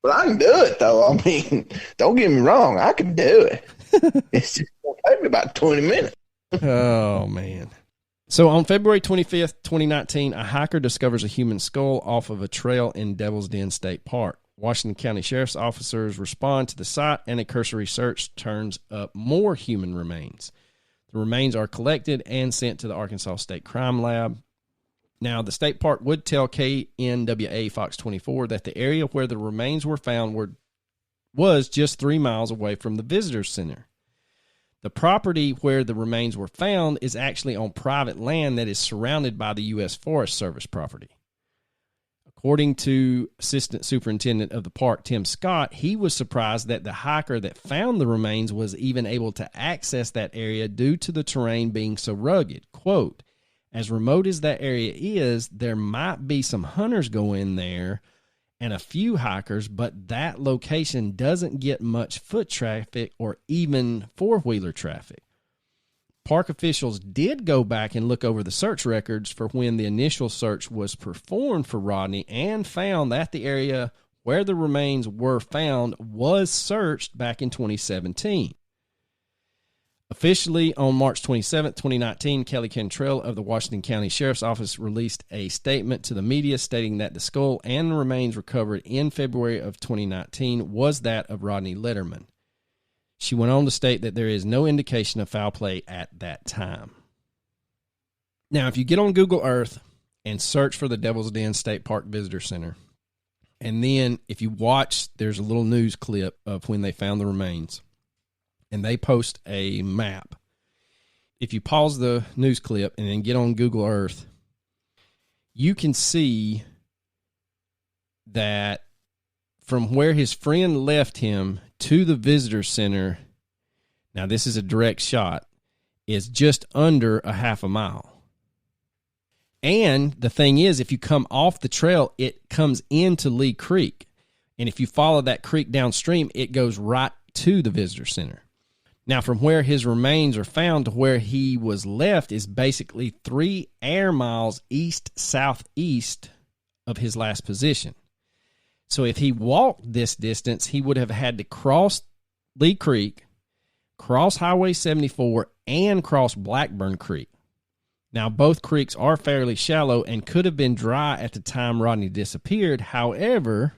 But I can do it, though. I mean, don't get me wrong. I can do it. It's just going to take me about 20 minutes. Oh, man. So on February 25th, 2019, a hiker discovers a human skull off of a trail in Devil's Den State Park. Washington County Sheriff's officers respond to the site, and a cursory search turns up more human remains. The remains are collected and sent to the Arkansas State Crime Lab. Now, the state park would tell KNWA Fox 24 that the area where the remains were found was just 3 miles away from the visitor center. The property where the remains were found is actually on private land that is surrounded by the U.S. Forest Service property. According to Assistant Superintendent of the park, Tim Scott, he was surprised that the hiker that found the remains was even able to access that area due to the terrain being so rugged. Quote, "As remote as that area is, there might be some hunters go in there and a few hikers, but that location doesn't get much foot traffic or even four-wheeler traffic." Park officials did go back and look over the search records for when the initial search was performed for Rodney and found that the area where the remains were found was searched back in 2017. Officially, on March 27, 2019, Kelly Cantrell of the Washington County Sheriff's Office released a statement to the media stating that the skull and the remains recovered in February of 2019 was that of Rodney Letterman. She went on to state that there is no indication of foul play at that time. Now, if you get on Google Earth and search for the Devil's Den State Park Visitor Center, and then if you watch, there's a little news clip of when they found the remains. And they post a map. If you pause the news clip and then get on Google Earth, you can see that from where his friend left him to the visitor center, now this is a direct shot, is just under a half a mile. And the thing is, if you come off the trail, it comes into Lee Creek. And if you follow that creek downstream, it goes right to the visitor center. Now, from where his remains are found to where he was left is basically 3 air miles east-southeast of his last position. So if he walked this distance, he would have had to cross Lee Creek, cross Highway 74, and cross Blackburn Creek. Now, both creeks are fairly shallow and could have been dry at the time Rodney disappeared. However,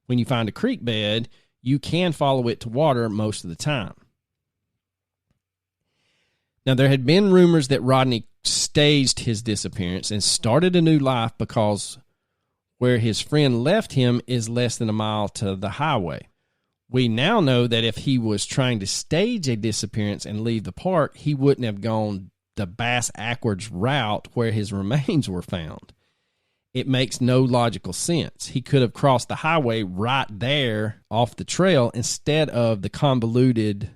when you find a creek bed, you can follow it to water most of the time. Now, there had been rumors that Rodney staged his disappearance and started a new life because where his friend left him is less than a mile to the highway. We now know that if he was trying to stage a disappearance and leave the park, he wouldn't have gone the Bass Ackwards route where his remains were found. It makes no logical sense. He could have crossed the highway right there off the trail instead of the convoluted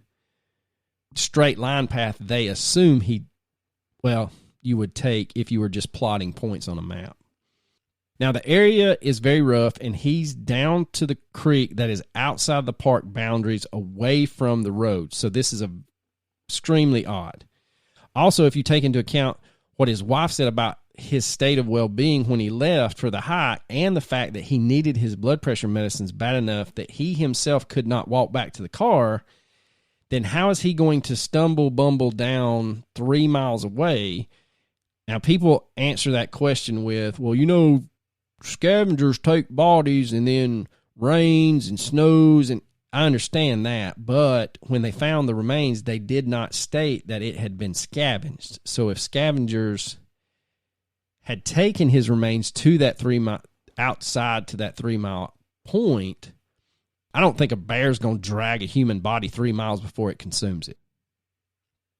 straight line path they assume you would take if you were just plotting points on a map. Now, the area is very rough, and he's down to the creek that is outside the park boundaries away from the road. So this is extremely odd. Also, if you take into account what his wife said about his state of well-being when he left for the hike and the fact that he needed his blood pressure medicines bad enough that he himself could not walk back to the car, then how is he going to bumble down 3 miles away? Now, people answer that question with, well, scavengers take bodies and then rains and snows. And I understand that, but when they found the remains, they did not state that it had been scavenged. So if scavengers had taken his remains to that 3 mile outside to that 3 mile point, I don't think a bear's going to drag a human body 3 miles before it consumes it.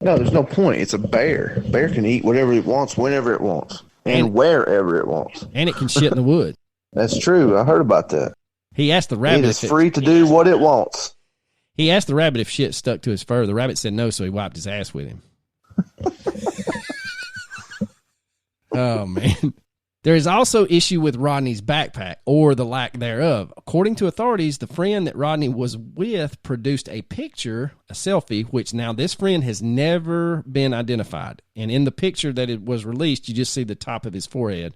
No, there's no point. It's a bear. Bear can eat whatever it wants, whenever it wants, and wherever it wants. And it can shit in the woods. That's true. I heard about that. He asked the rabbit It is free to do what it wants. He asked the rabbit if shit stuck to his fur. The rabbit said no, so he wiped his ass with him. Oh, man. There is also issue with Rodney's backpack, or the lack thereof. According to authorities, the friend that Rodney was with produced a picture, a selfie, which now this friend has never been identified. And in the picture that it was released, you just see the top of his forehead.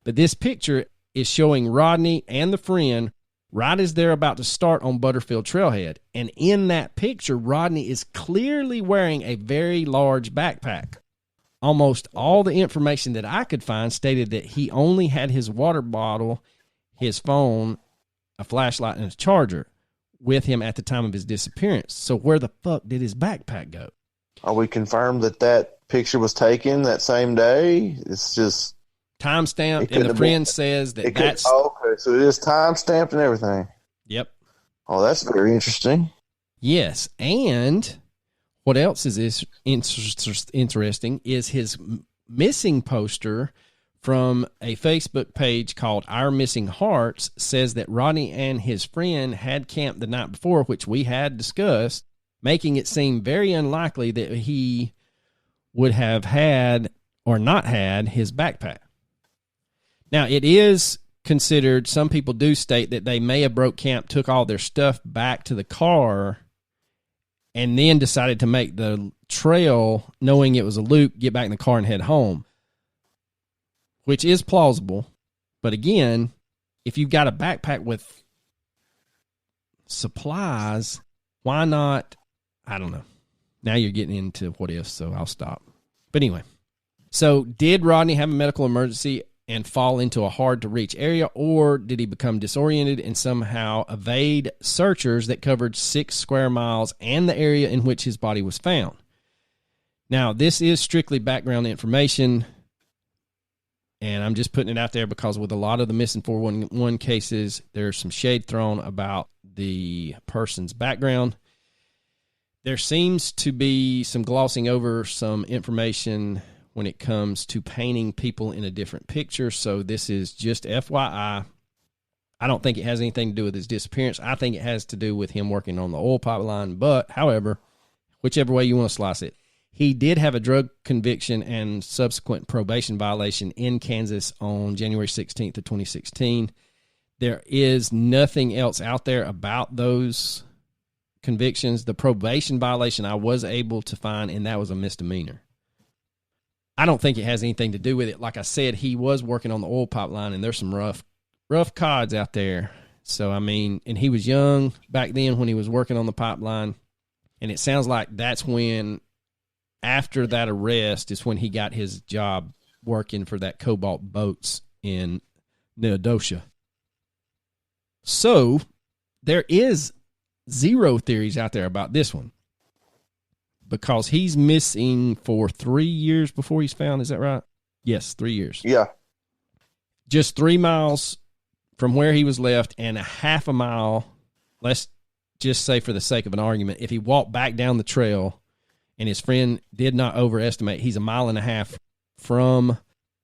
But this picture is showing Rodney and the friend right as they're about to start on Butterfield Trailhead. And in that picture, Rodney is clearly wearing a very large backpack. Almost all the information that I could find stated that he only had his water bottle, his phone, a flashlight, and a charger with him at the time of his disappearance. So where the fuck did his backpack go? Are we confirmed that that picture was taken that same day? It's just time-stamped, and the friend says that that's... okay, so it is time-stamped and everything. Yep. Oh, that's very interesting. Yes, and... what else is interesting is his missing poster from a Facebook page called Our Missing Hearts says that Rodney and his friend had camped the night before, which we had discussed, making it seem very unlikely that he would have had or not had his backpack. Now, it is considered, some people do state that they may have broke camp, took all their stuff back to the car, and then decided to make the trail, knowing it was a loop, get back in the car and head home, which is plausible. But again, if you've got a backpack with supplies, why not? I don't know. Now you're getting into what if, so I'll stop. But anyway, so did Rodney have a medical emergency and fall into a hard-to-reach area, or did he become disoriented and somehow evade searchers that covered 6 square miles and the area in which his body was found? Now, this is strictly background information, and I'm just putting it out there because with a lot of the missing 411 cases, there's some shade thrown about the person's background. There seems to be some glossing over some information when it comes to painting people in a different picture. So this is just FYI. I don't think it has anything to do with his disappearance. I think it has to do with him working on the oil pipeline. But, however, whichever way you want to slice it, he did have a drug conviction and subsequent probation violation in Kansas on January 16th of 2016. There is nothing else out there about those convictions. The probation violation I was able to find, and that was a misdemeanor. I don't think it has anything to do with it. Like I said, he was working on the oil pipeline, and there's some rough cods out there. So, I mean, and he was young back then when he was working on the pipeline, and it sounds like that's when, after that arrest, is when he got his job working for that Cobalt Boats in Neodosha. So, there is zero theories out there about this one, because he's missing for 3 years before he's found. Is that right? Yes, 3 years. Yeah. Just 3 miles from where he was left and a half a mile, let's just say for the sake of an argument, if he walked back down the trail and his friend did not overestimate, he's a mile and a half from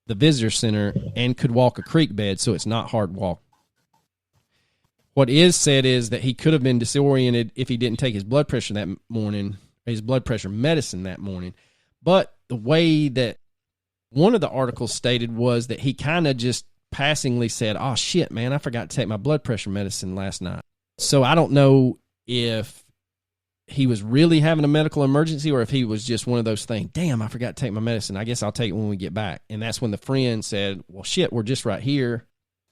the visitor center and could walk a creek bed, so it's not hard walk. What is said is that he could have been disoriented if he didn't take his blood pressure that morning, his blood pressure medicine that morning. But the way that one of the articles stated was that he kind of just passingly said, oh shit, man, I forgot to take my blood pressure medicine last night. So I don't know if he was really having a medical emergency or if he was just one of those things, damn, I forgot to take my medicine. I guess I'll take it when we get back. And that's when the friend said, well, shit, we're just right here.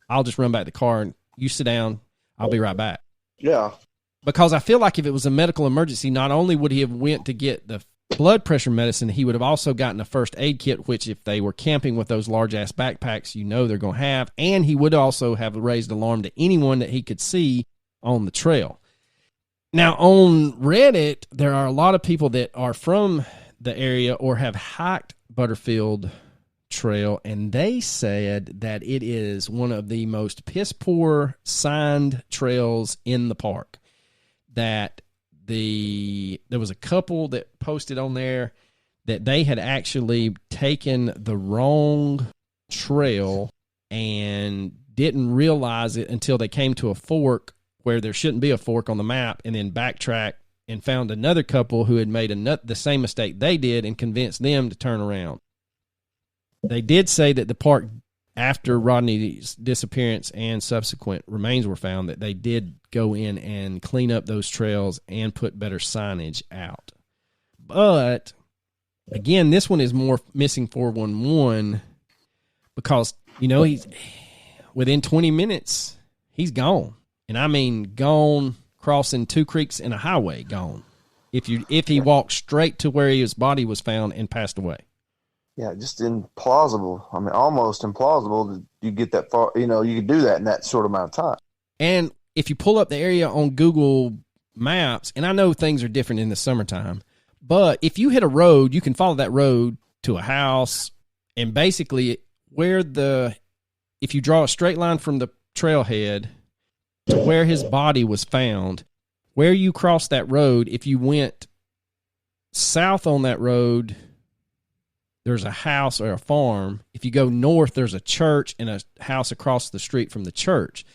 I'll just run back to the car and you sit down. I'll be right back. Yeah. Because I feel like if it was a medical emergency, not only would he have went to get the blood pressure medicine, he would have also gotten a first aid kit, which if they were camping with those large-ass backpacks, you know they're going to have. And he would also have raised alarm to anyone that he could see on the trail. Now, on Reddit, there are a lot of people that are from the area or have hiked Butterfield Trail, and they said that it is one of the most piss-poor signed trails in the park. That there was a couple that posted on there that they had actually taken the wrong trail and didn't realize it until they came to a fork where there shouldn't be a fork on the map, and then backtracked and found another couple who had made the same mistake they did and convinced them to turn around. They did say that the park, after Rodney's disappearance and subsequent remains were found, that they did go in and clean up those trails and put better signage out. But, again, this one is more missing 411 because, he's within 20 minutes, he's gone. And I mean gone, crossing 2 creeks and a highway, gone. If he walked straight to where his body was found and passed away. Yeah, just implausible. I mean, almost implausible that you get that far. You could do that in that short amount of time. And if you pull up the area on Google Maps, and I know things are different in the summertime, but if you hit a road, you can follow that road to a house, and basically if you draw a straight line from the trailhead to where his body was found, where you cross that road, if you went south on that road, there's a house or a farm. If you go north, there's a church and a house across the street from the church.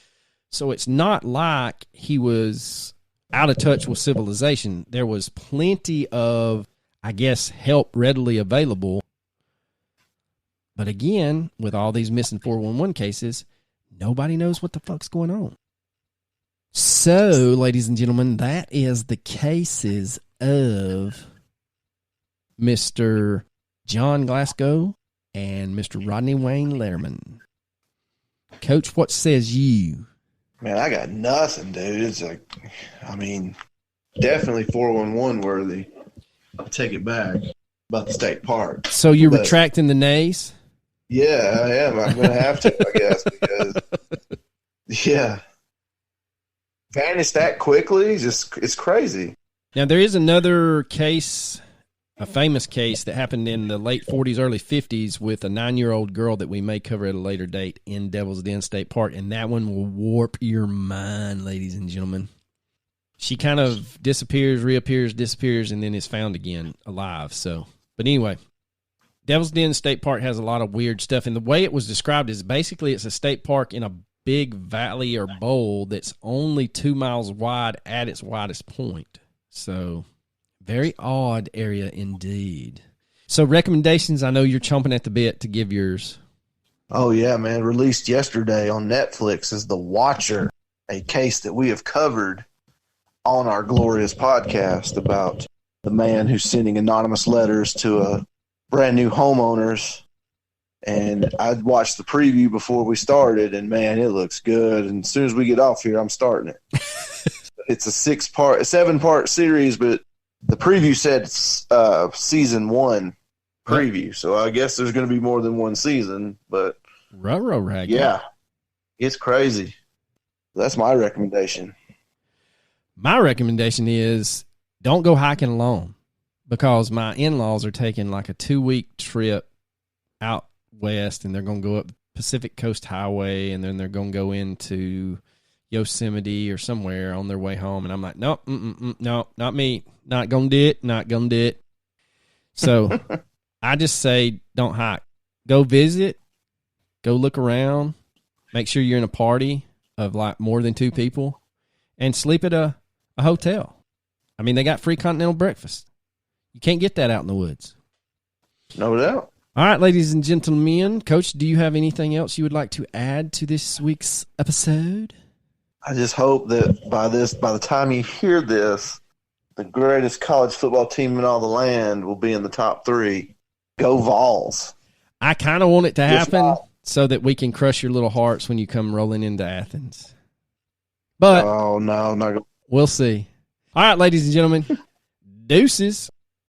So it's not like he was out of touch with civilization. There was plenty of, I guess, help readily available. But again, with all these missing 411 cases, nobody knows what the fuck's going on. So, ladies and gentlemen, that is the cases of Mr. John Glasgow and Mr. Rodney Wayne Letterman. Coach, what says you? Man, I got nothing, dude. It's definitely 411 worthy. I'll take it back about the state park. So you're retracting the nays? Yeah, I am. I'm going to have to, I guess, because, yeah. Vanished that quickly, it's crazy. Now, there is another case, a famous case that happened in the late 40s, early 50s with a 9-year-old girl that we may cover at a later date in Devil's Den State Park, and that one will warp your mind, ladies and gentlemen. She kind of disappears, reappears, disappears, and then is found again alive. So, but anyway, Devil's Den State Park has a lot of weird stuff, and the way it was described is basically it's a state park in a big valley or bowl that's only 2 miles wide at its widest point. So, very odd area indeed. So, recommendations, I know you're chomping at the bit to give yours. Oh, yeah, man. Released yesterday on Netflix is The Watcher, a case that we have covered on our glorious podcast about the man who's sending anonymous letters to a brand new homeowners. And I watched the preview before we started, and man, it looks good. And as soon as we get off here, I'm starting it. It's a 7-part series, but the preview said season 1 preview. So I guess there's going to be more than one season, but Rag. Yeah, it's crazy. That's my recommendation. My recommendation is don't go hiking alone, because my in-laws are taking like a 2-week trip out west, and they're going to go up Pacific Coast Highway, and then they're going to go into Yosemite or somewhere on their way home. And I'm like, nope, no, not me. Not going to do it. So I just say don't hike. Go visit. Go look around. Make sure you're in a party of like more than 2 people, and sleep at a hotel. I mean, they got free continental breakfast. You can't get that out in the woods. No doubt. All right, ladies and gentlemen. Coach, do you have anything else you would like to add to this week's episode? I just hope that by the time you hear this, the greatest college football team in all the land will be in the top 3. Go Vols. I kind of want it to happen so that we can crush your little hearts when you come rolling into Athens. But oh no, not we'll see. All right, ladies and gentlemen, deuces.